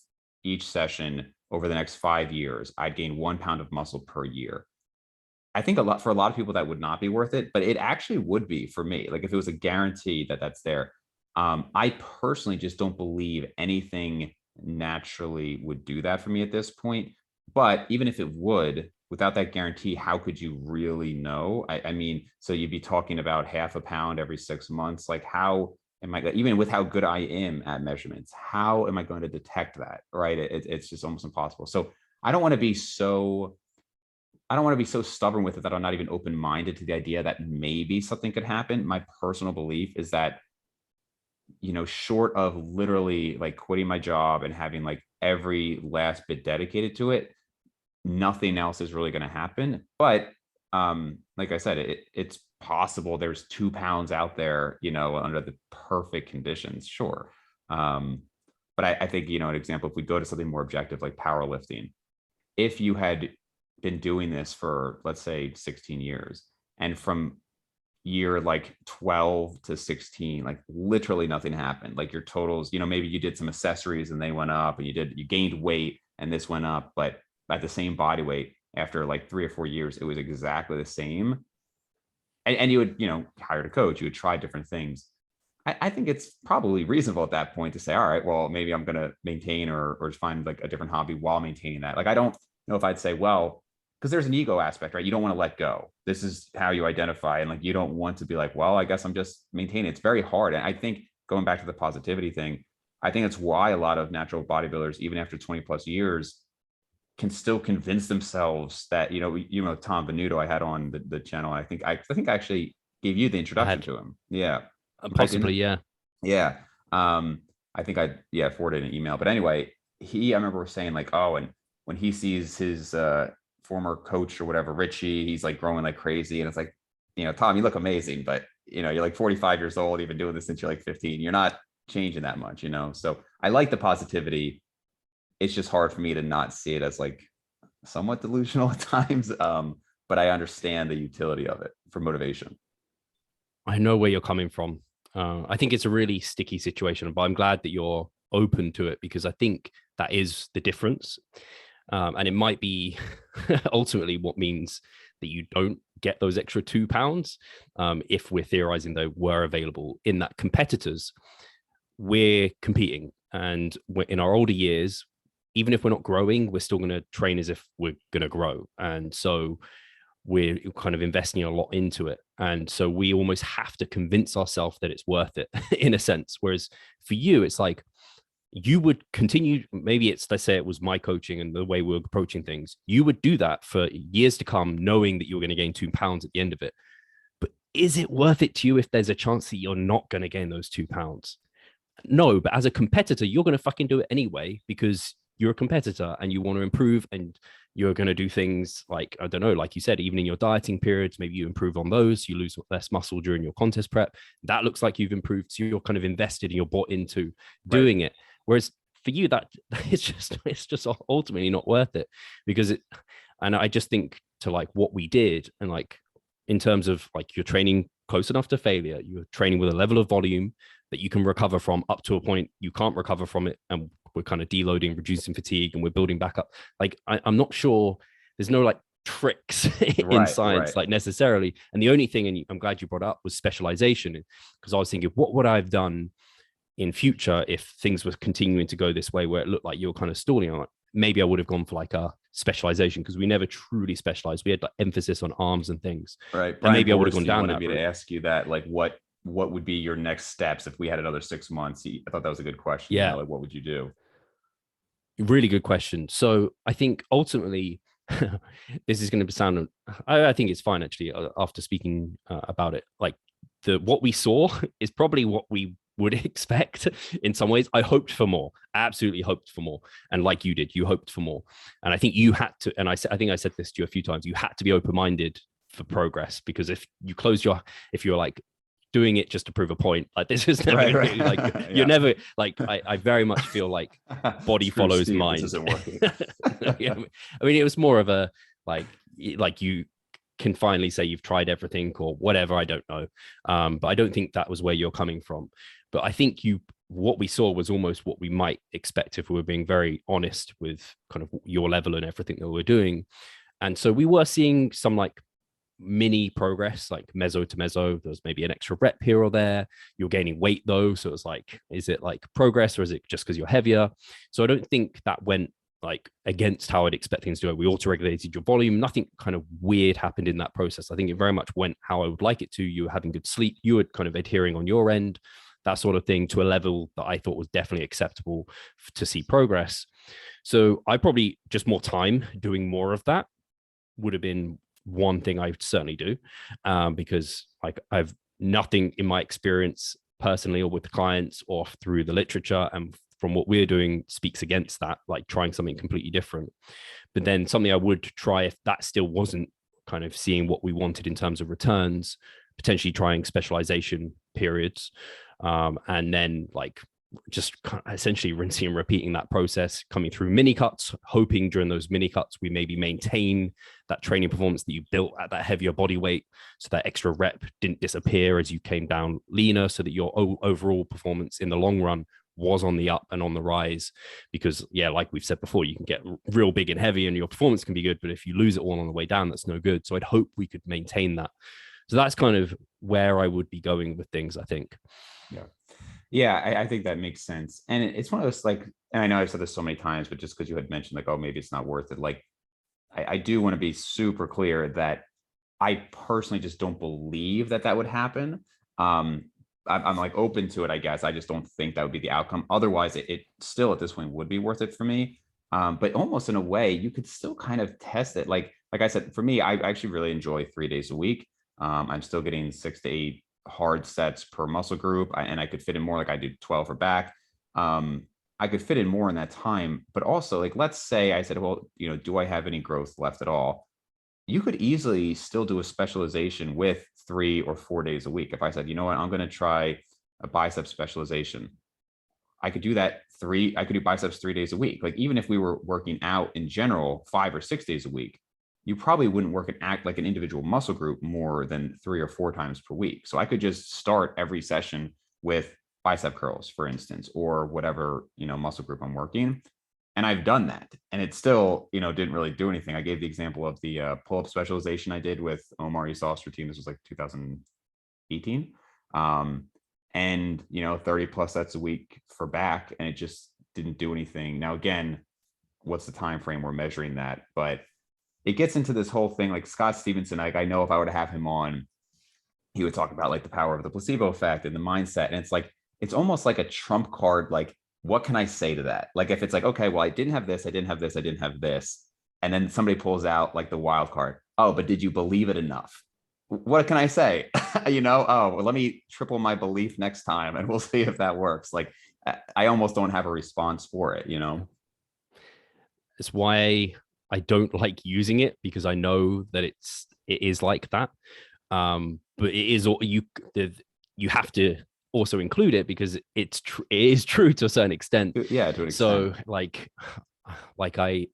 each session over the next 5 years, I'd gain 1 pound of muscle per year. I think for a lot of people that would not be worth it, but it actually would be for me. Like if it was a guarantee that that's there. I personally just don't believe anything naturally would do that for me at this point. But even if it would, without that guarantee, how could you really know? I mean, so you'd be talking about half a pound every 6 months. Like how am I, even with how good I am at measurements, how am I going to detect that? Right. It's just almost impossible. So I don't want to be so I don't want to be so stubborn with it that I'm not even open-minded to the idea that maybe something could happen. My personal belief is that, short of literally like quitting my job and having like every last bit dedicated to it, nothing else is really going to happen. But like I said, it's possible there's 2 pounds out there, under the perfect conditions. Sure. But I think, an example, if we go to something more objective like powerlifting, if you had been doing this for, let's say, 16 years, and from year like 12 to 16, like literally nothing happened. Like your totals, maybe you did some accessories and they went up, and you gained weight and this went up, but at the same body weight, after like 3 or 4 years, it was exactly the same. And you would, hired a coach, you would try different things. I think it's probably reasonable at that point to say, all right, well, maybe I'm going to maintain or find like a different hobby while maintaining that. Like, I don't know if I'd say, well, because there's an ego aspect, right? You don't want to let go. This is how you identify. And like, you don't want to be like, well, I guess I'm just maintaining. It's very hard. And I think going back to the positivity thing, I think it's why a lot of natural bodybuilders, even after 20 plus years, can still convince themselves that, Tom Venuto I had on the channel. I think I actually gave you the introduction to him. Yeah.
Possibly. Yeah.
Yeah. I think forwarded an email, but anyway, I remember saying like, oh, and when he sees his, former coach or whatever, Richie, he's like growing like crazy. And it's like, Tom, you look amazing, but you're like 45 years old. You've been doing this since you're like 15. You're not changing that much, So I like the positivity. It's just hard for me to not see it as like somewhat delusional at times. But I understand the utility of it for motivation.
I know where you're coming from. I think it's a really sticky situation, but I'm glad that you're open to it, because I think that is the difference. And it might be ultimately what means that you don't get those extra 2 pounds. If we're theorizing they were available, in that competitors, we're competing, and in our older years, even if we're not growing, we're still going to train as if we're going to grow. And so we're kind of investing a lot into it. And so we almost have to convince ourselves that it's worth it in a sense. Whereas for you, it's like, you would continue, maybe it's, let's say it was my coaching and the way we're approaching things, you would do that for years to come, knowing that you're going to gain 2 pounds at the end of it. But is it worth it to you if there's a chance that you're not going to gain those 2 pounds? No, but as a competitor, you're going to fucking do it anyway, because you're a competitor and you want to improve, and you're going to do things like, I don't know, like you said, even in your dieting periods, maybe you improve on those, you lose less muscle during your contest prep. That looks like you've improved. So you're kind of invested and you're bought into doing it. Whereas for you, that it's just ultimately not worth it, because and I just think to like what we did, and like in terms of like you're training close enough to failure, you're training with a level of volume that you can recover from, up to a point you can't recover from it, and we're kind of deloading, reducing fatigue, and we're building back up. Like I'm not sure, there's no like tricks in science like necessarily. And the only thing, and I'm glad you brought up, was specialization, because I was thinking, what would I have done in future if things were continuing to go this way, where it looked like you were kind of stalling on it? Maybe I would have gone for like a specialization, because we never truly specialized. We had like emphasis on arms and things.
Right.
And maybe I would have gone down
that.
Wanted me
to ask you that, like what would be your next steps if we had another 6 months? I thought that was a good question.
Yeah.
Like what would you do?
Really good question. So I think ultimately, this is going to sound, I think it's fine actually, after speaking about it. Like what we saw is probably what we would expect in some ways. I hoped for more. I absolutely hoped for more. And like you did, you hoped for more. And I think you had to, and I think I said this to you a few times, you had to be open-minded for progress, because if you're like, doing it just to prove a point. Like this is never
Right,
gonna
right.
be like
Yeah.
you're never like I very much feel like body
Screw
follows
Steve,
mind.
this isn't working.
Yeah, I mean, it was more of a like you can finally say you've tried everything or whatever. I don't know, but I don't think that was where you're coming from. But I think what we saw was almost what we might expect if we were being very honest with kind of your level and everything that we're doing. And so we were seeing some like mini progress, like meso to meso. There's maybe an extra rep here or there. You're gaining weight though. So it's like, is it like progress or is it just because you're heavier? So I don't think that went like against how I'd expect things to go. We auto-regulated your volume. Nothing kind of weird happened in that process. I think it very much went how I would like it to. You were having good sleep. You were kind of adhering on your end, that sort of thing, to a level that I thought was definitely acceptable to see progress. So I probably just more time doing more of that would have been one thing I would certainly do, because like I've nothing in my experience personally or with the clients or through the literature and from what we're doing speaks against that, like trying something completely different. But then something I would try if that still wasn't kind of seeing what we wanted in terms of returns, potentially trying specialization periods, and then like just essentially rinsing and repeating that process, coming through mini cuts, hoping during those mini cuts we maybe maintain that training performance that you built at that heavier body weight, so that extra rep didn't disappear as you came down leaner, so that your overall performance in the long run was on the up and on the rise. Because yeah, like we've said before, you can get real big and heavy and your performance can be good, but if you lose it all on the way down, that's no good. So I'd hope we could maintain that. So that's kind of where I would be going with things, I think.
Yeah. Yeah, I think that makes sense. And it's one of those like, and I know I've said this so many times, but just because you had mentioned like, oh, maybe it's not worth it. Like, I do want to be super clear that I personally just don't believe that that would happen. I'm like open to it, I guess. I just don't think that would be the outcome. Otherwise, it still at this point would be worth it for me. But almost in a way, you could still kind of test it. Like I said, for me, I actually really enjoy 3 days a week. I'm still getting 6 to 8 hard sets per muscle group, and I could fit in more. Like I do 12 for back. I could fit in more in that time. But also, like, let's say I said, well, do I have any growth left at all? You could easily still do a specialization with 3 or 4 days a week. If I said, you know what, I'm going to try a bicep specialization, I could do that I could do biceps 3 days a week. Like, even if we were working out in general 5 or 6 days a week, you probably wouldn't work and act like an individual muscle group more than 3 or 4 times per week. So I could just start every session with bicep curls, for instance, or whatever, muscle group I'm working. And I've done that. And it still, didn't really do anything. I gave the example of the pull-up specialization I did with Omar Yusuf's routine. This was like 2018. And 30 plus sets a week for back. And it just didn't do anything. Now, again, what's the time frame we're measuring that? But it gets into this whole thing, like Scott Stevenson, like I know if I were to have him on, he would talk about like the power of the placebo effect and the mindset. And it's like, it's almost like a trump card. Like, what can I say to that? Like, if it's like, okay, well, I didn't have this, I didn't have this, I didn't have this. And then somebody pulls out like the wild card. Oh, but did you believe it enough? What can I say? Oh, well, let me triple my belief next time and we'll see if that works. Like, I almost don't have a response for it,
It's why I don't like using it, because I know that it is like that. But it is, you have to also include it because it is true to a certain extent.
Yeah, to an extent.
So like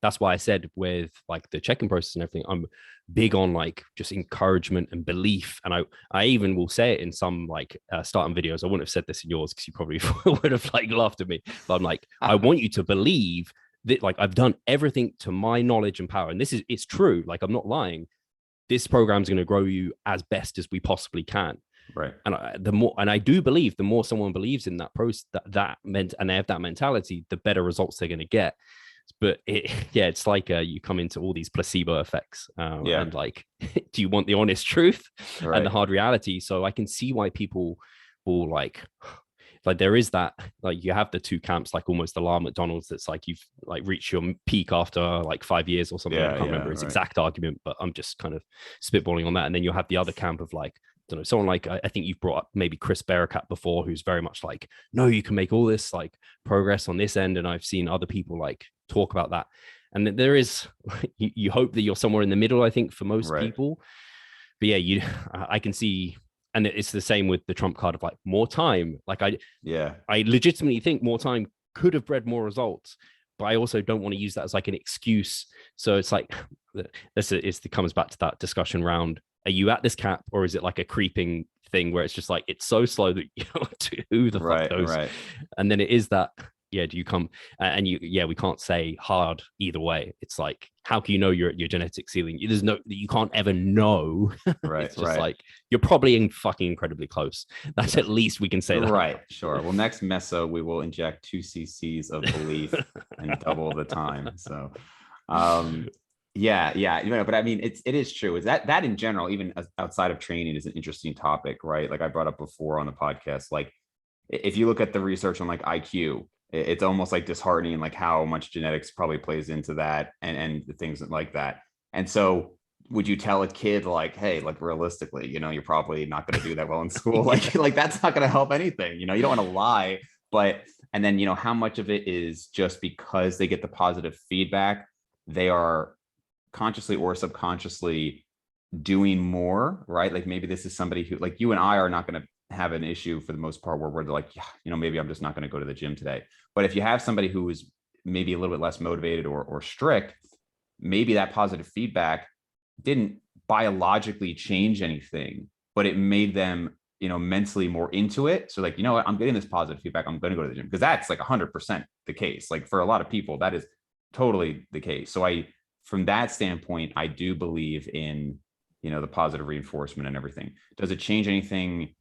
that's why I said with like the check-in process and everything, I'm big on like just encouragement and belief. And I even will say it in some like starting videos. I wouldn't have said this in yours because you probably would have like laughed at me, but I'm like, I want you to believe that like I've done everything to my knowledge and power. And it's true. Like, I'm not lying. This program's going to grow you as best as we possibly can.
Right.
And I do believe the more someone believes in that process, and they have that mentality, the better results they're going to get. But it's like you come into all these placebo effects, and like, do you want the honest truth and the hard reality? So I can see why people will like there is that, like, you have the two camps, like almost the Lar McDonald's, that's like you've like reached your peak after like 5 years or something. I can't remember his exact argument, but I'm just kind of spitballing on that. And then you'll have the other camp of like, I don't know, someone like, I think you've brought up maybe Chris Barakat before, who's very much like, no, you can make all this like progress on this end. And I've seen other people like talk about that. And there is, you hope that you're somewhere in the middle, I think, for most people. But yeah, I can see and it's the same with the trump card of like more time. Like
Yeah.
I legitimately think more time could have bred more results, but I also don't want to use that as like an excuse. So it's like it comes back to that discussion round. Are you at this cap, or is it like a creeping thing where it's just like it's so slow that you know who the fuck
Right.
knows?
Right.
And then it is that, yeah, do you come and we can't say hard either way. It's like, how can you know your genetic ceiling? There's no, you can't ever know.
Right.
It's just
Right.
like you're probably in fucking incredibly close. That's at least we can say that.
Right. Sure. Well, next meso, we will inject 2 cc's of belief and double the time. So, yeah, yeah. But I mean, it is true. Is that in general, even outside of training, is an interesting topic, right? Like I brought up before on the podcast, like if you look at the research on like IQ, it's almost like disheartening, like how much genetics probably plays into that and things like that. And so would you tell a kid like, hey, like realistically, you're probably not going to do that well in school? Like, like that's not going to help anything. You don't want to lie, but, and then, how much of it is just because they get the positive feedback, they are consciously or subconsciously doing more, right? Like maybe this is somebody who, like you and I are not going to have an issue for the most part where we're like, yeah, maybe I'm just not going to go to the gym today. But if you have somebody who is maybe a little bit less motivated or strict, maybe that positive feedback didn't biologically change anything, but it made them, mentally more into it. So like, what, I'm getting this positive feedback, I'm going to go to the gym, because that's like 100% the case. Like for a lot of people, that is totally the case. So from that standpoint, I do believe in, the positive reinforcement and everything. Does it change anything?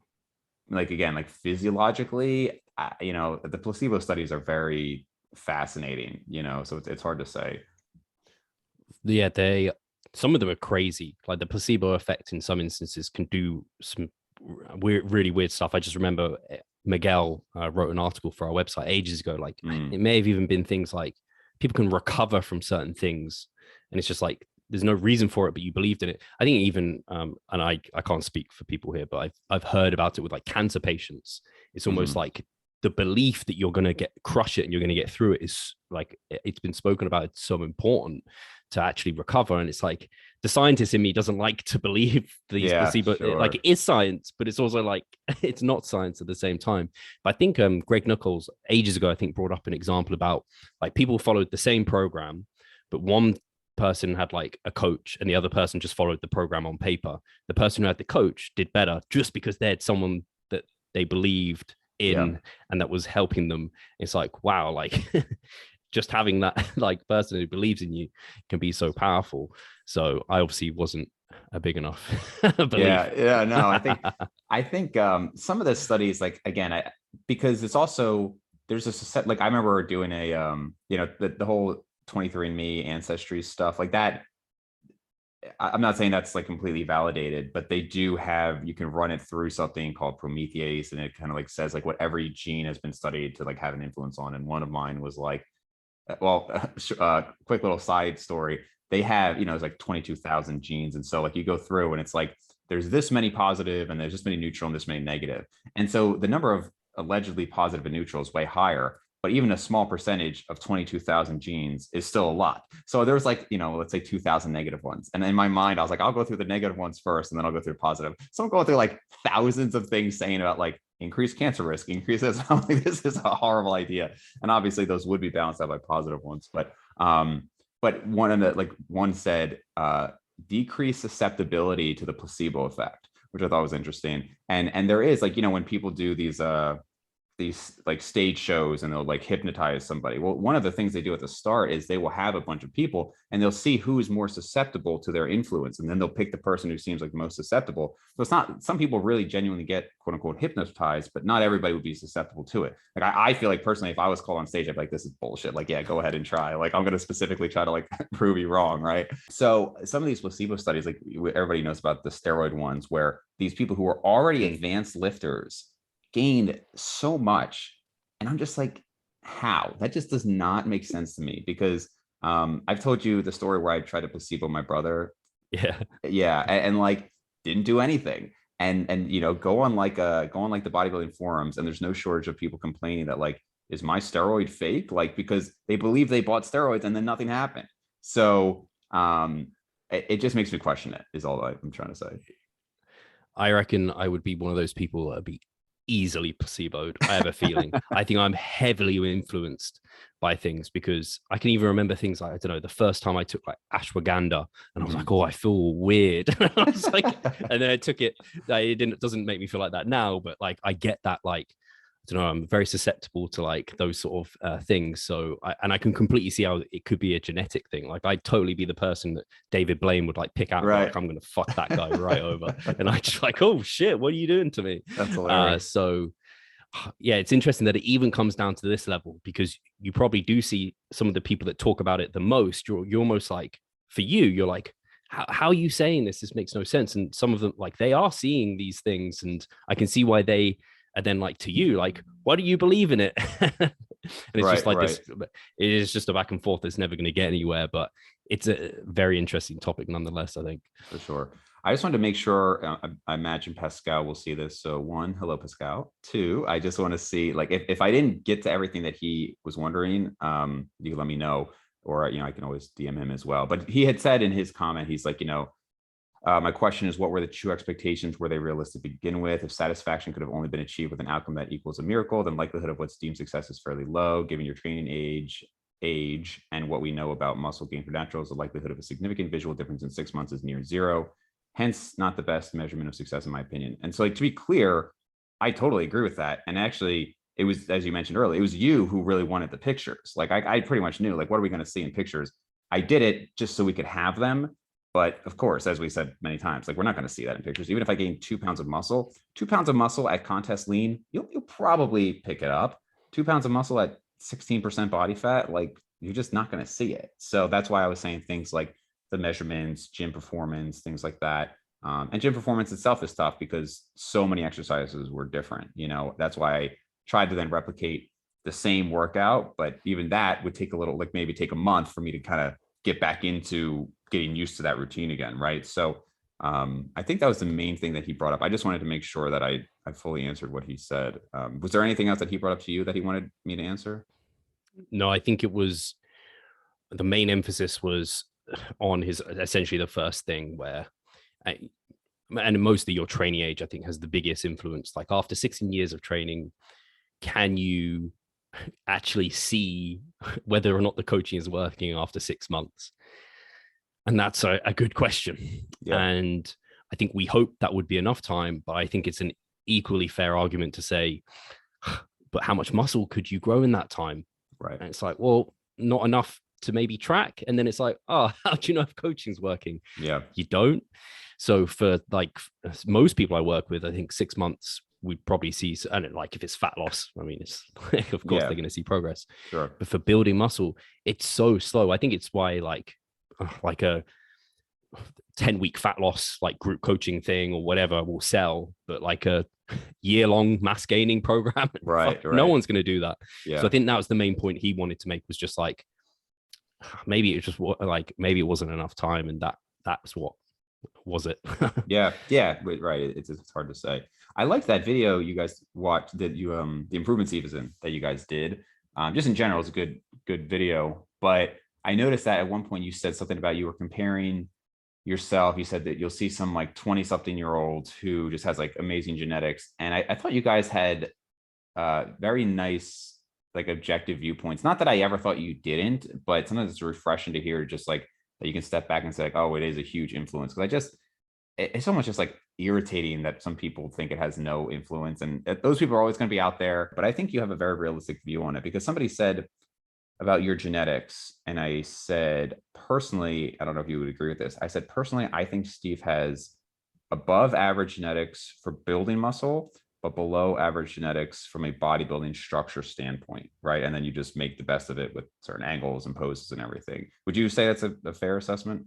Like, again, like physiologically, the placebo studies are very fascinating, so it's hard to say.
Yeah, some of them are crazy. Like the placebo effect in some instances can do some really weird stuff. I just remember Miguel wrote an article for our website ages ago. Like it may have even been things like people can recover from certain things, and it's just like there's no reason for it, but you believed in it. I think even and I can't speak for people here, but I've heard about it with like cancer patients. It's almost like the belief that you're going to crush it and you're going to get through it is like, it's been spoken about. It's so important to actually recover. And it's like the scientist in me doesn't like to believe these placebo,
sure.
like it is science, but it's also like, it's not science at the same time. But I think Greg Nuckols ages ago, I think brought up an example about like people followed the same program, but one person had like a coach and the other person just followed the program on paper. The person who had the coach did better just because they had someone that they believed in and that was helping them. It's like, wow, like just having that like person who believes in you can be so powerful. So I obviously wasn't a big enough belief.
No, I think some of the studies, like again, because it's also, there's a set, like I remember doing a the whole 23andMe ancestry stuff like that. I'm not saying that's like completely validated, but they do have, you can run it through something called Prometheus, and it kind of like says like what every gene has been studied to like have an influence on. And one of mine was like, well, quick little side story. They have, it's like 22,000 genes. And so like you go through and it's like, there's this many positive and there's this many neutral and this many negative. And so the number of allegedly positive and neutral is way higher, but even a small percentage of 22,000 genes is still a lot. So there's like, let's say 2,000 negative ones. And in my mind, I was like, I'll go through the negative ones first, and then I'll go through the positive. So I'm going through like thousands of things saying about like increased cancer risk, increase this. I'm like, this is a horrible idea. And obviously those would be balanced out by positive ones. But one said, decrease susceptibility to the placebo effect, which I thought was interesting. And there is like, when people do these like stage shows and they'll like hypnotize somebody. Well, one of the things they do at the start is they will have a bunch of people and they'll see who is more susceptible to their influence. And then they'll pick the person who seems like the most susceptible. So it's not, some people really genuinely get quote unquote hypnotized, but not everybody would be susceptible to it. Like I feel like personally, if I was called on stage, I'd be like, this is bullshit. Like, yeah, go ahead and try. Like, I'm going to specifically try to like prove you wrong. Right. So some of these placebo studies, like everybody knows about the steroid ones, where these people who are already advanced lifters gained so much, and I'm just like, how? That just does not make sense to me, because I've told you the story where I tried to placebo my brother. And like didn't do anything, and go on like the bodybuilding forums, and there's no shortage of people complaining that like, is my steroid fake? Like, because they believe they bought steroids and then nothing happened. So it just makes me question it, is all I'm trying to say.
I reckon I would be one of those people that would be easily placeboed. I have a feeling. I think I'm heavily influenced by things because I can even remember things like, I don't know, the first time I took like ashwagandha and I was like, oh, I feel weird. I was like, and then I took it. It doesn't make me feel like that now, but like I get that, like, I don't know, I'm very susceptible to like those sort of things. So, I can completely see how it could be a genetic thing. Like, I'd totally be the person that David Blaine would like pick out,
Right.
like, I'm going to fuck that guy right over. And I just like, oh shit, what are you doing to me?
That's hilarious.
So, yeah, it's interesting that it even comes down to this level because you probably do see some of the people that talk about it the most. You're almost like, for you, you're like, how are you saying this? This makes no sense. And some of them, like, they are seeing these things, and I can see why they are then like to you, like, why do you believe in it? And it's just like this. It is just a back and forth that's never going to get anywhere. But it's a very interesting topic nonetheless, I think.
For sure. I just wanted to make sure, I imagine Pascal will see this. So one, hello, Pascal. Two, I just want to see, like, if I didn't get to everything that he was wondering, you can let me know, or, I can always DM him as well. But he had said in his comment, he's like, my question is, what were the true expectations? Were they realistic to begin with? If satisfaction could have only been achieved with an outcome that equals a miracle, then likelihood of what's deemed success is fairly low, given your training age, and what we know about muscle gain for naturals. The likelihood of a significant visual difference in 6 months is near zero. Hence, not the best measurement of success, in my opinion. And so, like, to be clear, I totally agree with that. And actually, it was, as you mentioned earlier, it was you who really wanted the pictures. Like, I pretty much knew, like, what are we going to see in pictures? I did it just so we could have them. But of course, as we said many times, like, we're not going to see that in pictures. Even if I gain 2 pounds of muscle, 2 pounds of muscle at contest lean, you'll probably pick it up. 2 pounds of muscle at 16% body fat, like, you're just not going to see it. So that's why I was saying things like the measurements, gym performance, things like that. And gym performance itself is tough because so many exercises were different. That's why I tried to then replicate the same workout, but even that would take a little, like, maybe take a month for me to kind of get back into getting used to that routine again. Right. So I think that was the main thing that he brought up. I just wanted to make sure that I fully answered what he said. Was there anything else that he brought up to you that he wanted me to answer?
No, I think it was, the main emphasis was on his, essentially the first thing where, and mostly your training age, I think, has the biggest influence. Like, after 16 years of training, can you actually see whether or not the coaching is working after 6 months? And that's a good question. Yeah. And I think we hope that would be enough time, but I think it's an equally fair argument to say, but how much muscle could you grow in that time?
Right.
And it's like, well, not enough to maybe track. And then it's like, oh, how do you know if coaching's working?
Yeah.
You don't. So for like most people I work with, I think 6 months we'd probably see, and like, if it's fat loss, I mean, it's of course they're going to see progress.
Sure.
But for building muscle, it's so slow. I think it's why like a 10-week fat loss, like, group coaching thing or whatever will sell, but like a year-long mass gaining program,
right.
No one's going to do that.
Yeah.
So I think that was the main point he wanted to make, was just like, maybe it just like, maybe it wasn't enough time, and that's what was it.
yeah right. It's hard to say. I liked that video you guys watched, that you the improvement season that you guys did. Just in general, it's a good video. But I noticed that at one point you said something about, you were comparing yourself. You said that you'll see some like 20-something-year-olds who just has like amazing genetics, and I thought you guys had very nice, like, objective viewpoints. Not that I ever thought you didn't, but sometimes it's refreshing to hear, just like, that you can step back and say, like, oh, it is a huge influence. Because it's almost just like irritating that some people think it has no influence, and those people are always going to be out there. But I think you have a very realistic view on it, because somebody said about your genetics, and I said, personally, I don't know if you would agree with this. I said, personally, I think Steve has above average genetics for building muscle, but below average genetics from a bodybuilding structure standpoint, right? And then you just make the best of it with certain angles and poses and everything. Would you say that's a fair assessment?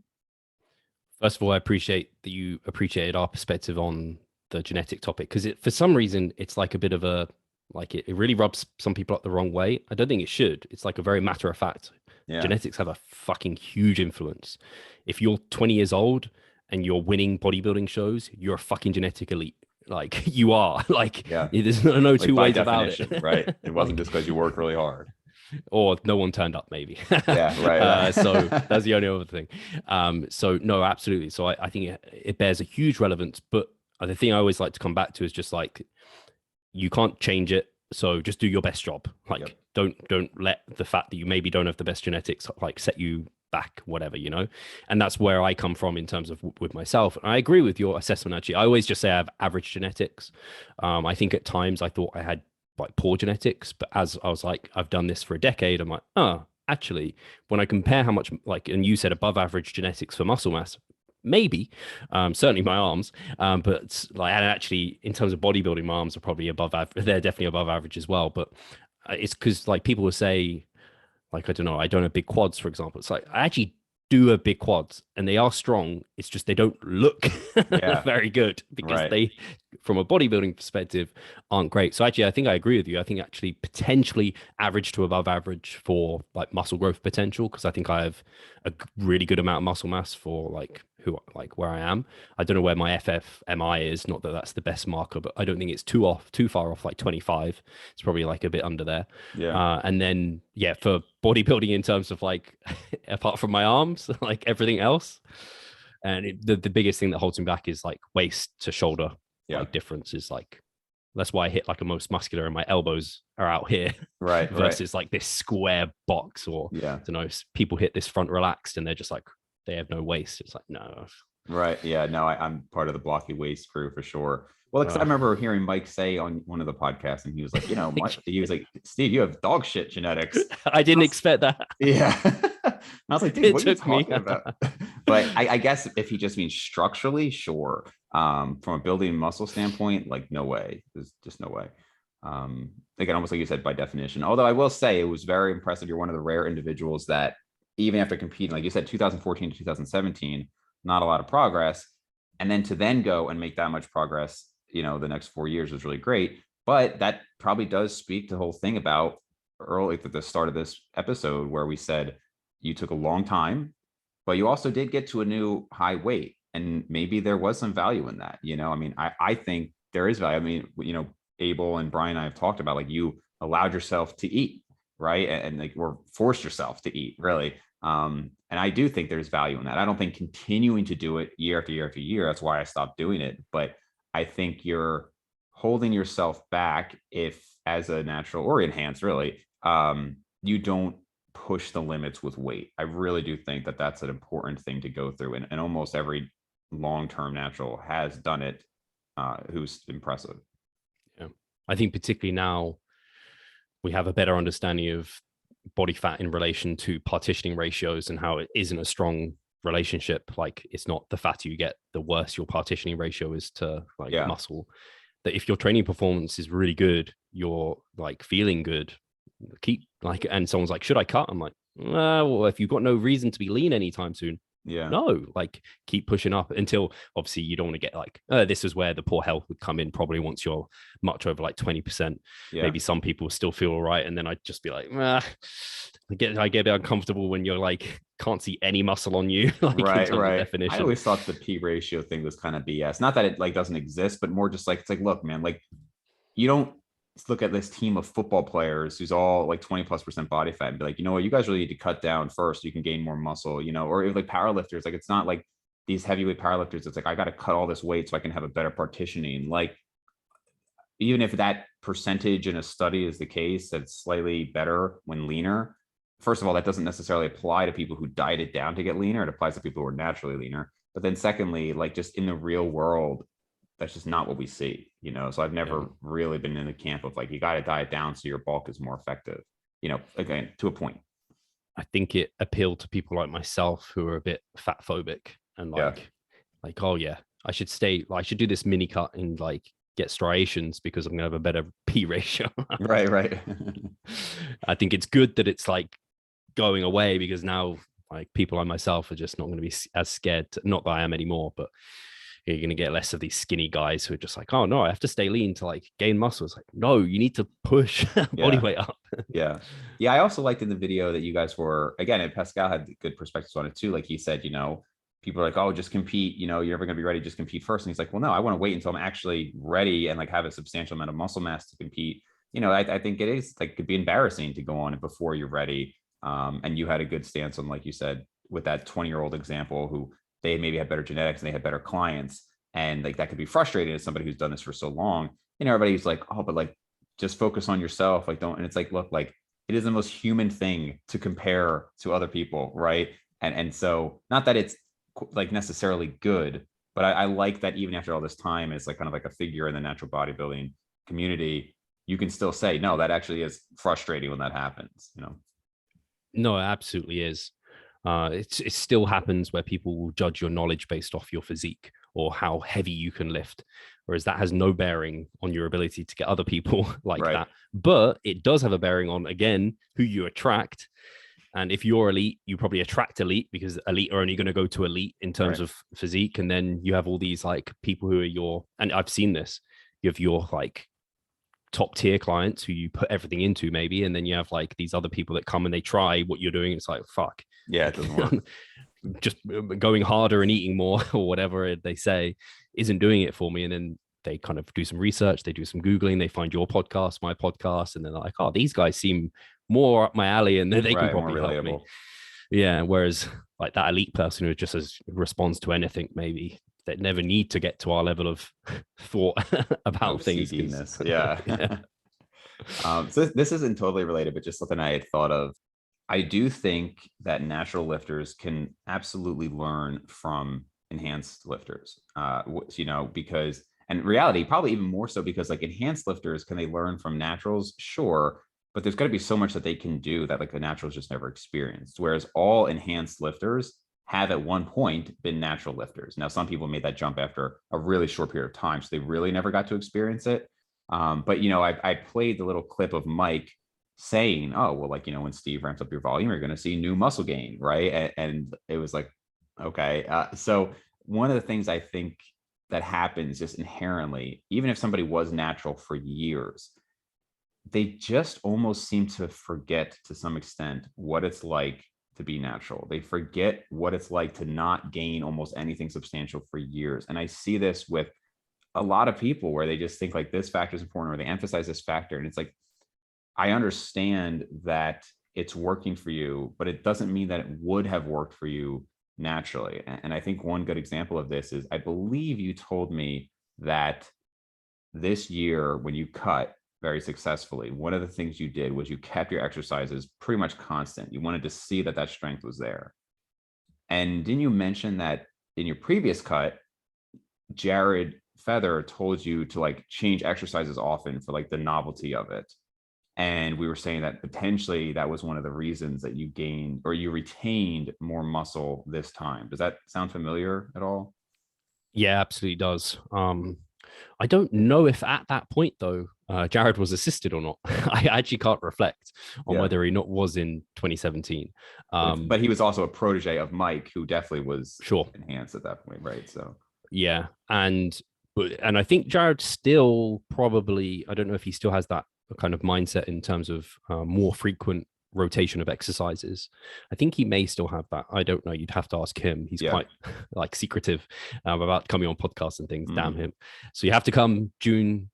First of all, I appreciate that you appreciated our perspective on the genetic topic, because for some reason, it's like a bit of a, like, it really rubs some people up the wrong way. I don't think it should. It's like a very matter of fact. Yeah. Genetics have a fucking huge influence. If you're 20 years old and you're winning bodybuilding shows, you're a fucking genetic elite. Like, you are. Like, there's no two ways about it.
Right. It wasn't just because you worked really hard,
or no one turned up, maybe.
Yeah, right.
So that's the only other thing. So no, absolutely. So I think it bears a huge relevance, but the thing I always like to come back to is just like, you can't change it. So just do your best job. Like, don't let the fact that you maybe don't have the best genetics like set you back, whatever, you know. And that's where I come from in terms of with myself. And I agree with your assessment. Actually, I always just say I have average genetics. I think at times I thought I had like poor genetics, but as I was like, I've done this for a decade, I'm like, oh, actually, when I compare how much, like, and you said above average genetics for muscle mass, maybe, certainly my arms, but like, and actually in terms of bodybuilding, my arms are probably above average. They're definitely above average as well. But it's because like people will say, like, I don't know, I don't have big quads, for example. It's like, I actually do have big quads and they are strong. It's just they don't look
Yeah.
very good because
Right.
they, from a bodybuilding perspective, aren't great. So actually, I think I agree with you. I think actually potentially average to above average for like muscle growth potential, because I think I have a really good amount of muscle mass for like who, like where I am. I don't know where my FFMI is. Not that that's the best marker, but I don't think it's too far off, like 25. It's probably like a bit under there.
Yeah.
And then, yeah, for bodybuilding in terms of like, apart from my arms, like everything else. And the biggest thing that holds me back is like waist to shoulder,
Yeah.
like difference is like, that's why I hit like a most muscular and my elbows are out here
Right. Right.
versus like this square box, or
Yeah.
I don't know, people hit this front relaxed and they're just like, they have no waist. It's like, no.
Right. Yeah. No, I'm part of the blocky waist crew for sure. Well, because I
Uh,
remember hearing Mike say on one of the podcasts, and he was like, you know, he was like, Steve, you have dog shit genetics.
I didn't expect that.
Yeah. I was like, dude,
It
what are you
took me.
talking about? But I guess if he just means structurally, sure. From a building muscle standpoint, like no way. There's just no way. Again, almost like you said, by definition. Although I will say it was very impressive. You're one of the rare individuals that even after competing, like you said, 2014 to 2017, not a lot of progress. And then to then go and make that much progress, you know, the next 4 years was really great. But that probably does speak to the whole thing about early at the start of this episode where we said you took a long time, but you also did get to a new high weight. And maybe there was some value in that. You know, I mean, I think there is value. I mean, you know, Abel and Brian and I have talked about like you allowed yourself to eat, right? And like, or forced yourself to eat, really. And I do think there's value in that. I don't think continuing to do it year after year after year, that's why I stopped doing it. But I think you're holding yourself back if, as a natural or enhanced, really, you don't push the limits with weight. I really do think that that's an important thing to go through. And almost every long-term natural has done it, who's impressive.
Yeah. I think particularly now we have a better understanding of body fat in relation to partitioning ratios and how it isn't a strong relationship. Like, it's not the fatter you get, the worse your partitioning ratio is to like
Yeah.
muscle. That if your training performance is really good, you're like feeling good, keep like, and someone's like, should I cut? I'm like, well, if you've got no reason to be lean anytime soon,
Yeah.
no, like keep pushing up until obviously you don't want to get like, this is where the poor health would come in probably once you're much over like 20%.
Yeah.
Maybe some people still feel all right. And then I'd just be like, I get a bit uncomfortable when you're like, can't see any muscle on you, like in
Right.
terms of
Right. I
definition.
always thought the P ratio thing was kind of BS. Not that it like doesn't exist, but more just like, it's like, look, man, like you don't look at this team of football players who's all like 20+% body fat and be like, you know what, you guys really need to cut down first so you can gain more muscle, you know, or if like powerlifters, like it's not like these heavyweight powerlifters, it's like I got to cut all this weight so I can have a better partitioning. Like even if that percentage in a study is the case, that's slightly better when leaner. First of all, that doesn't necessarily apply to people who dieted down to get leaner. It applies to people who are naturally leaner. But then secondly, like just in the real world, that's just not what we see, you know? So I've never really been in the camp of like, you got to diet down so your bulk is more effective, you know, again, to a point.
I think it appealed to people like myself who are a bit fat phobic and like, oh yeah, I should do this mini cut and like get striations because I'm gonna have a better P ratio.
Right.
I think it's good that it's like going away, because now like people like myself are just not going to be as scared. Not that I am anymore, but you're going to get less of these skinny guys who are just like, oh no, I have to stay lean to like gain muscle. It's like, no, you need to push body weight up.
Yeah. I also liked in the video that you guys were, again, and Pascal had good perspectives on it too. Like he said, you know, people are like, oh, just compete, you know, you're never going to be ready, just compete first. And he's like, well, no, I want to wait until I'm actually ready and like have a substantial amount of muscle mass to compete. You know, I think it is like, could be embarrassing to go on it before you're ready. And you had a good stance on, like you said, with that 20-year-old example who they maybe had better genetics and they had better clients. And like that could be frustrating as somebody who's done this for so long. And everybody's like, oh, but like just focus on yourself. Like don't, and it's like, look, like it is the most human thing to compare to other people, right? And so not that it's like necessarily good, but I like that even after all this time as like kind of like a figure in the natural bodybuilding community, you can still say, no, that actually is frustrating when that happens, you know?
No, it absolutely is. It still happens where people will judge your knowledge based off your physique or how heavy you can lift, whereas that has no bearing on your ability to get other people like
Right.
that. But it does have a bearing on, again, who you attract. And if you're elite, you probably attract elite because elite are only going to go to elite in terms
Right.
of physique. And then you have all these like people who are your, and I've seen this, you have your like top tier clients who you put everything into maybe, and then you have like these other people that come and they try what you're doing. It's like, fuck.
Yeah, it doesn't work.
Just going harder and eating more or whatever they say isn't doing it for me. And then they kind of do some research, they do some Googling, they find your podcast, my podcast, and they're like, oh, these guys seem more up my alley and they can
Right, more
probably help me.
relatable.
Yeah. Whereas like that elite person who just as responds to anything, maybe that never need to get to our level of thought about things.
Yeah.
Yeah.
So this isn't totally related, but just something I had thought of. I do think that natural lifters can absolutely learn from enhanced lifters, you know, because, and reality, probably even more so because like enhanced lifters, can they learn from naturals? Sure. But there's got to be so much that they can do that like the naturals just never experienced. Whereas all enhanced lifters have at one point been natural lifters. Now, some people made that jump after a really short period of time, so they really never got to experience it. But you know, I played the little clip of Mike saying, "Oh, well, like you know, when Steve ramps up your volume, you're going to see new muscle gain, right?" And it was like, okay. So one of the things I think that happens just inherently, even if somebody was natural for years, they just almost seem to forget to some extent what it's like to be natural. They forget what it's like to not gain almost anything substantial for years. And I see this with a lot of people where they just think like this factor is important or they emphasize this factor. And it's like, I understand that it's working for you, but it doesn't mean that it would have worked for you naturally. And I think one good example of this is I believe you told me that this year when you cut very successfully, one of the things you did was you kept your exercises pretty much constant. You wanted to see that that strength was there. And didn't you mention that in your previous cut, Jared Feather told you to like change exercises often for like the novelty of it? And we were saying that potentially that was one of the reasons that you gained or you retained more muscle this time. Does that sound familiar at all?
Yeah, absolutely does. I don't know if at that point though, Jared was assisted or not. I actually can't reflect on
Yeah.
whether he not was in 2017.
But he was also a protege of Mike, who definitely was
Sure.
enhanced at that point, right? So
Yeah, and I think Jared still probably, I don't know if he still has that kind of mindset in terms of more frequent rotation of exercises. I think he may still have that. I don't know. You'd have to ask him. He's
yeah.
quite like secretive about coming on podcasts and things. Damn him. So you have to come June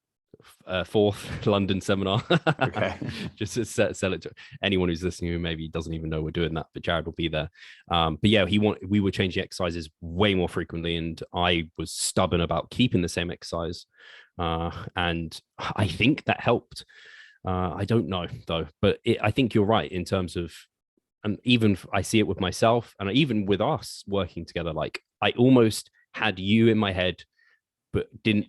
4th London seminar.
Okay.
Just to sell it to anyone who's listening who maybe doesn't even know we're doing that, but Jared will be there. But yeah, we were changing exercises way more frequently, and I was stubborn about keeping the same exercise. And I think that helped. I don't know though, but I think you're right in terms of, and even I see it with myself and even with us working together. Like I almost had you in my head, but didn't.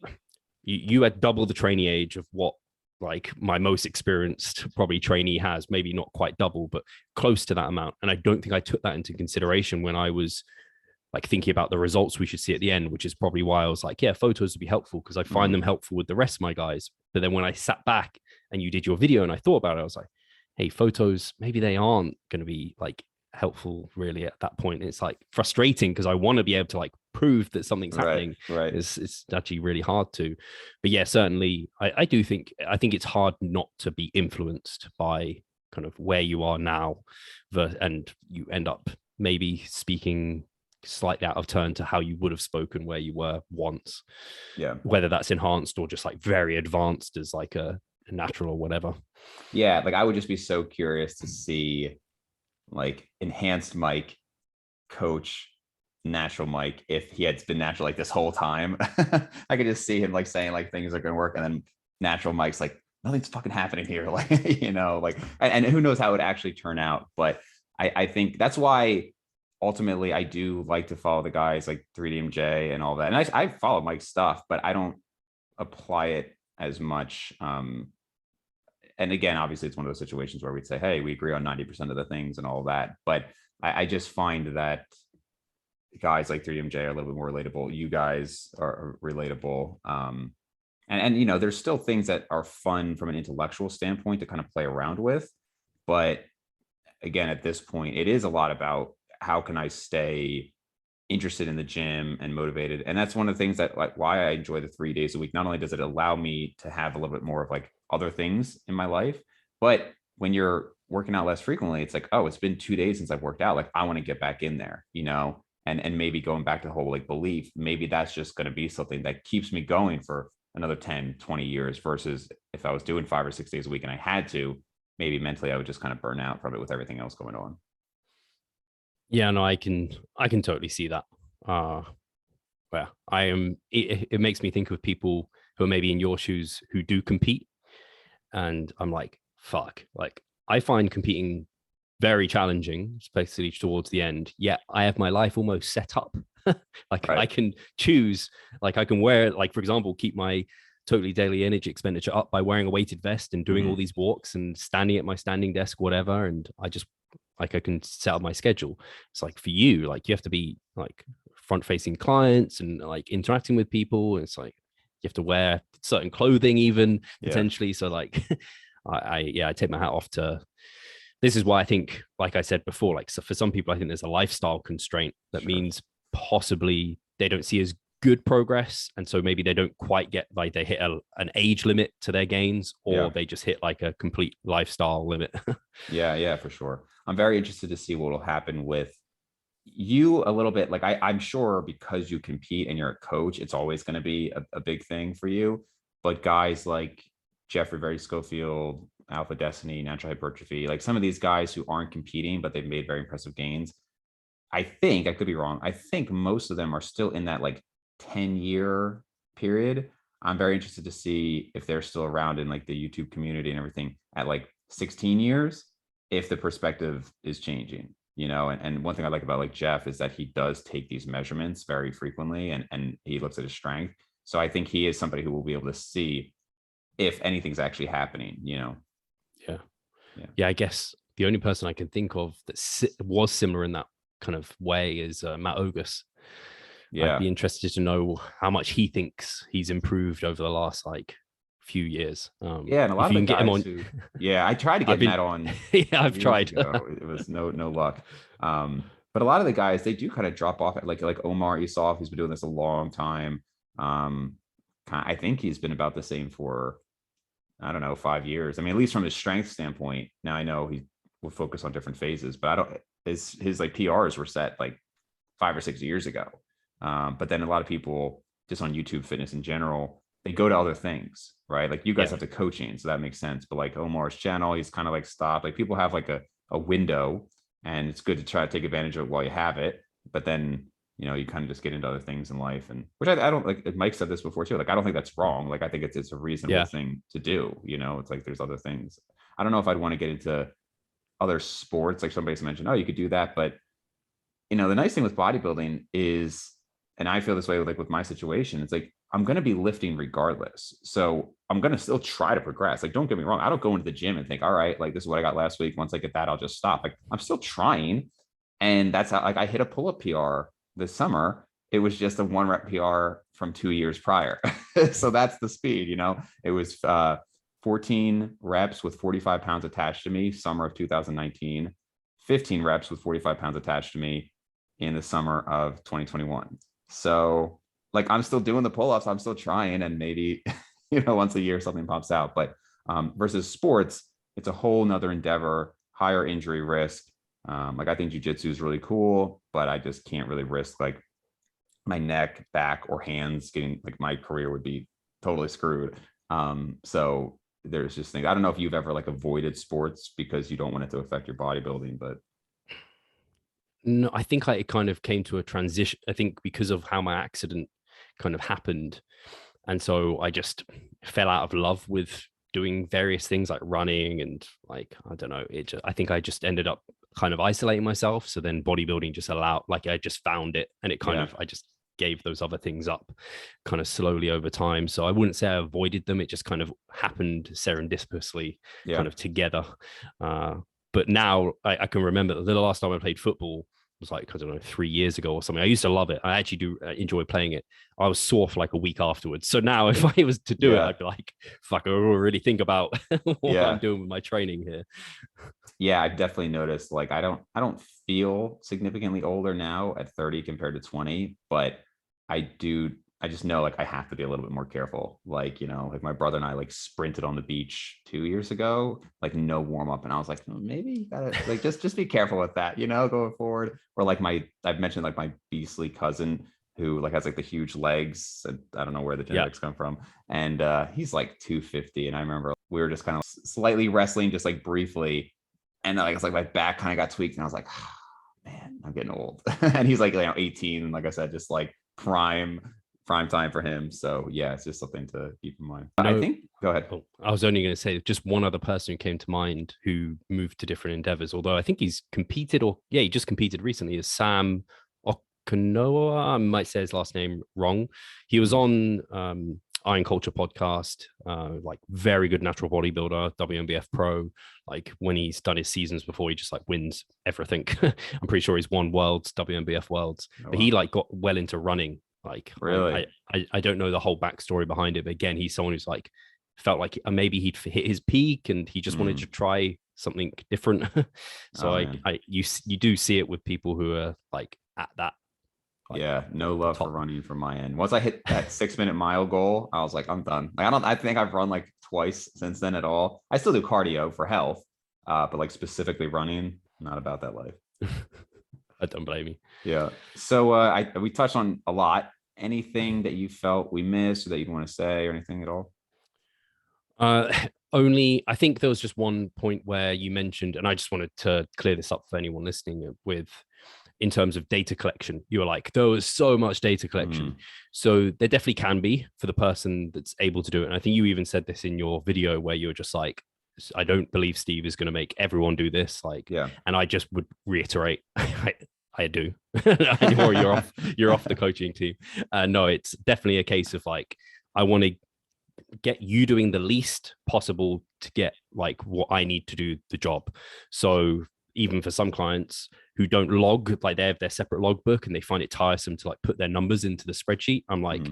You had double the trainee age of what like my most experienced probably trainee has, maybe not quite double, but close to that amount. And I don't think I took that into consideration when I was like thinking about the results we should see at the end, which is probably why I was like, yeah, photos would be helpful because I find them helpful with the rest of my guys. But then when I sat back and you did your video and I thought about it, I was like, hey, photos, maybe they aren't going to be like helpful really at that point. It's like frustrating because I want to be able to like prove that something's happening.
Right.
It's actually really hard to. But yeah, certainly I think it's hard not to be influenced by kind of where you are now, and you end up maybe speaking slightly out of turn to how you would have spoken where you were once.
Yeah.
Whether that's enhanced or just like very advanced as like a natural or whatever.
Yeah. Like I would just be so curious to see like enhanced Mike coach natural Mike if he had been natural like this whole time. I could just see him like saying like things are going to work, and then natural Mike's like, nothing's fucking happening here. Like, like, and who knows how it would actually turn out. But I think that's why ultimately I do like to follow the guys like 3DMJ and all that. And I follow Mike's stuff, but I don't apply it as much. And again, obviously it's one of those situations where we'd say, hey, we agree on 90% of the things and all that. But I just find that guys like 3MJ are a little bit more relatable. You guys are relatable. And there's still things that are fun from an intellectual standpoint to kind of play around with. But again, at this point, it is a lot about how can I stay interested in the gym and motivated. And that's one of the things that like why I enjoy the 3 days a week. Not only does it allow me to have a little bit more of like other things in my life, but when you're working out less frequently, it's like, oh, it's been 2 days since I've worked out. Like I want to get back in there, and maybe going back to the whole like belief, maybe that's just going to be something that keeps me going for another 10, 20 years versus if I was doing 5 or 6 days a week and I had to, maybe mentally I would just kind of burn out from it with everything else going on.
Yeah, no, I can totally see that. Where I am, it makes me think of people who are maybe in your shoes who do compete, and I'm like, fuck, like I find competing very challenging, especially towards the end. Yet I have my life almost set up. Like
Right.
I can choose, like I can wear, like for example, keep my totally daily energy expenditure up by wearing a weighted vest and doing all these walks and standing at my standing desk, whatever. And I just like I can set up my schedule. It's like for you, like you have to be like front facing clients and like interacting with people. And it's like you have to wear certain clothing even
Yeah.
potentially. So like I take my hat off to this is why I think, like I said before, like so for some people, I think there's a lifestyle constraint that
Sure.
means possibly they don't see as good progress. And so maybe they don't quite get like they hit an age limit to their gains, or
Yeah.
they just hit like a complete lifestyle limit.
Yeah, for sure. I'm very interested to see what will happen with you a little bit. Like I'm sure because you compete and you're a coach, it's always going to be a big thing for you. But guys like Jeffrey Very Schofield, Alpha Destiny, Natural Hypertrophy, like some of these guys who aren't competing, but they've made very impressive gains. I think I could be wrong. I think most of them are still in that like 10-year period. I'm very interested to see if they're still around in like the YouTube community and everything at like 16 years, if the perspective is changing, and one thing I like about like Jeff is that he does take these measurements very frequently and he looks at his strength. So I think he is somebody who will be able to see if anything's actually happening,
Yeah.
Yeah.
Yeah. I guess the only person I can think of that was similar in that kind of way is Matt Ogus. I'd
Yeah.
be interested to know how much he thinks he's improved over the last like few years.
Yeah. And a lot
If
of
you
the
can get him
guys
on,
who, yeah, I tried to
I've
get
been,
Matt on
yeah, I've
years
tried.
ago. It was no luck. But a lot of the guys, they do kind of drop off like Omar Isov, who's been doing this a long time. I think he's been about the same for, I don't know, 5 years. I mean, at least from his strength standpoint. Now I know he will focus on different phases, but I don't, his like PRs were set like 5 or 6 years ago. But then a lot of people just on YouTube fitness in general, they go to other things, right? Like you guys
Yeah.
have the coaching, so that makes sense. But like Omar's channel, he's kind of like stopped. Like people have like a window, and it's good to try to take advantage of it while you have it. But then you kind of just get into other things in life, and which I don't like. Mike said this before too. Like I don't think that's wrong. Like I think it's a reasonable
Yeah.
thing to do. It's like there's other things. I don't know if I'd want to get into other sports. Like somebody's mentioned, oh, you could do that, but the nice thing with bodybuilding is, and I feel this way with my situation, it's like I'm going to be lifting regardless. So I'm going to still try to progress. Like, don't get me wrong. I don't go into the gym and think, all right, like this is what I got last week. Once I get that, I'll just stop. Like I'm still trying. And that's how, like I hit a pull-up PR this summer. It was just a 1 rep PR from 2 years prior. So that's the speed, it was 14 reps with 45 pounds attached to me, summer of 2019, 15 reps with 45 pounds attached to me in the summer of 2021. So like I'm still doing the pull-ups, I'm still trying, and maybe once a year something pops out. But versus sports, it's a whole nother endeavor, higher injury risk. Like I think jiu-jitsu is really cool, but I just can't really risk like my neck, back, or hands getting, like my career would be totally screwed. So there's just things. I don't know if you've ever like avoided sports because you don't want it to affect your bodybuilding, but
No, I think it kind of came to a transition. I think because of how my accident kind of happened. And so I just fell out of love with doing various things like running and like, I don't know, I think I just ended up kind of isolating myself. So then bodybuilding just allowed, like I just found it and it kind
Yeah.
of, I just gave those other things up kind of slowly over time. So I wouldn't say I avoided them. It just kind of happened serendipitously
Yeah.
kind of together. But now I can remember the last time I played football was like, I don't know, 3 years ago or something. I used to love it. I actually do enjoy playing it. I was sore for like a week afterwards. So now if I was to do it,
Yeah.
I'd be like, fuck, I will really think about what
Yeah.
I'm doing with my training here.
Yeah, I've definitely noticed, like, I don't feel significantly older now at 30 compared to 20, but I just know, like, I have to be a little bit more careful. Like, like my brother and I like sprinted on the beach 2 years ago, like no warm up. And I was like, maybe you gotta like just be careful with that, going forward. Or like I've mentioned like my beastly cousin who like has like the huge legs. And I don't know where the
Yeah.
genetics come from. And he's like 250. And I remember we were just kind of slightly wrestling, just like briefly. And like it's like my back kind of got tweaked, and I was like, oh, man, I'm getting old. And he's like 18, and like I said, just like prime time for him. So yeah, it's just something to keep in mind. I
No,
think. Go ahead.
oh, I was only going to say just one other person who came to mind who moved to different endeavors, although I think he's competed he just competed recently, is Sam Okanoa. I might say his last name wrong. He was on Iron Culture podcast, like very good natural bodybuilder, WNBF pro. Like when he's done his seasons before, he just like wins everything. I'm pretty sure he's won worlds, WNBF worlds,
Oh,
but
wow.
he like got well into running. Like
Really?
I don't know the whole backstory behind it, but again, he's someone who's like felt like maybe he'd hit his peak and he just wanted to try something different. So
Oh man.
you do see it with people who are like at that, like
Yeah, no
the
love for
top.
running from my end. Once I hit that 6 minute mile goal, I was like, I'm done. Like I think I've run like twice since then at all. I still do cardio for health, but like specifically running, not about that life.
I don't blame you.
Yeah. So we touched on a lot. Anything that you felt we missed or that you'd want to say or anything at all?
Uh, only I think there was just one point where you mentioned, and I just wanted to clear this up for anyone listening with, in terms of data collection. You were like, there was so much data collection. So there definitely can be for the person that's able to do it. And I think you even said this in your video where you were just like, I don't believe Steve is going to make everyone do this. Like,
Yeah.
and I just would reiterate, I do. Or you're off the coaching team. No, it's definitely a case of like, I want to get you doing the least possible to get like what I need to do the job. So even for some clients who don't log, like they have their separate logbook and they find it tiresome to like put their numbers into the spreadsheet, I'm like,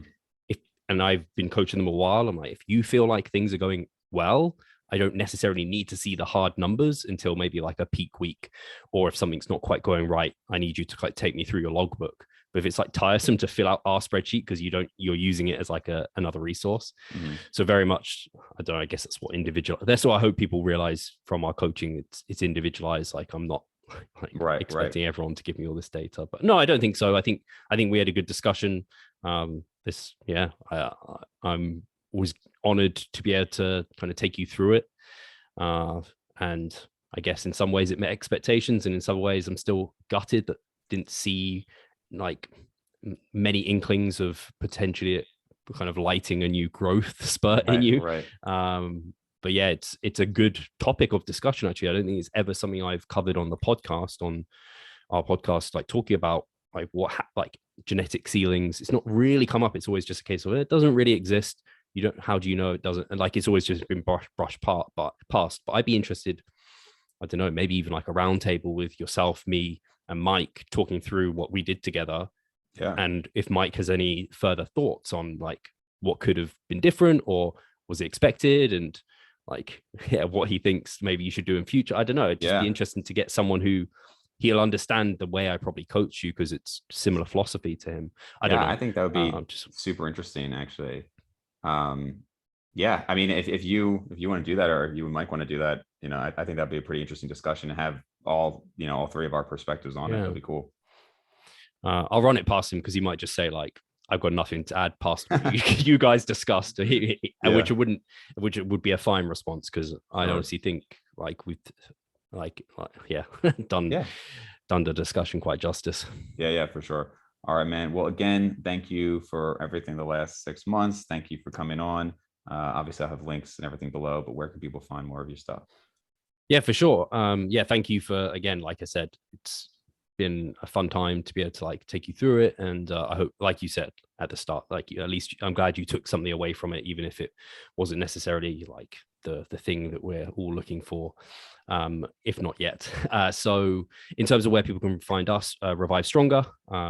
and I've been coaching them a while, I'm like, if you feel like things are going well, I don't necessarily need to see the hard numbers until maybe like a peak week, or if something's not quite going right, I need you to like take me through your logbook. But if it's like tiresome to fill out our spreadsheet because you're using it as like another resource. So very much, I don't know, I guess that's what I hope people realize from our coaching. It's individualized. Like I'm not like expecting everyone to give me all this data, but no, I don't think so. I think we had a good discussion. I'm always honored to be able to kind of take you through it. And I guess in some ways it met expectations, and in some ways I'm still gutted that didn't see like many inklings of potentially kind of lighting a new growth spurt in you.
Right.
But yeah, it's a good topic of discussion. Actually, I don't think it's ever something I've covered on our podcast, like talking about like like genetic ceilings. It's not really come up. It's always just a case of it doesn't really exist. How do you know it doesn't? And like it's always just been brushed past. But I'd be interested, I don't know, maybe even like a roundtable with yourself, me, and Mike talking through what we did together.
Yeah.
And if Mike has any further thoughts on like what could have been different or was it expected, and like what he thinks maybe you should do in future. I don't know. It'd just be interesting to get someone who he'll understand the way I probably coach you because it's similar philosophy to him. I don't know.
I think that would be super interesting, actually. Yeah, I mean, if you want to do that, or if you and Mike want to do that, I think that'd be a pretty interesting discussion to have all three of our perspectives on it. That'd be cool.
I'll run it past him because he might just say like, I've got nothing to add past what you guys discussed, which it would be a fine response because I honestly think like we've done done the discussion quite justice.
Yeah, for sure. All right, man. Well, again, thank you for everything the last 6 months. Thank you for coming on. Obviously, I'll have links and everything below, but where can people find more of your stuff?
Yeah, for sure. Yeah, thank you for, again, like I said, it's been a fun time to be able to like take you through it. And I hope, like you said at the start, like at least I'm glad you took something away from it, even if it wasn't necessarily like the thing that we're all looking for, if not yet. So in terms of where people can find us, Revive Stronger.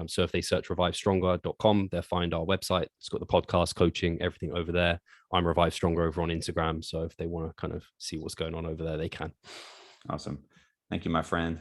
So if they search revivestronger.com, they'll find our website. It's got the podcast, coaching, everything over there. I'm Revive Stronger over on Instagram. So if they want to kind of see what's going on over there, they can.
Awesome. Thank you, my friend.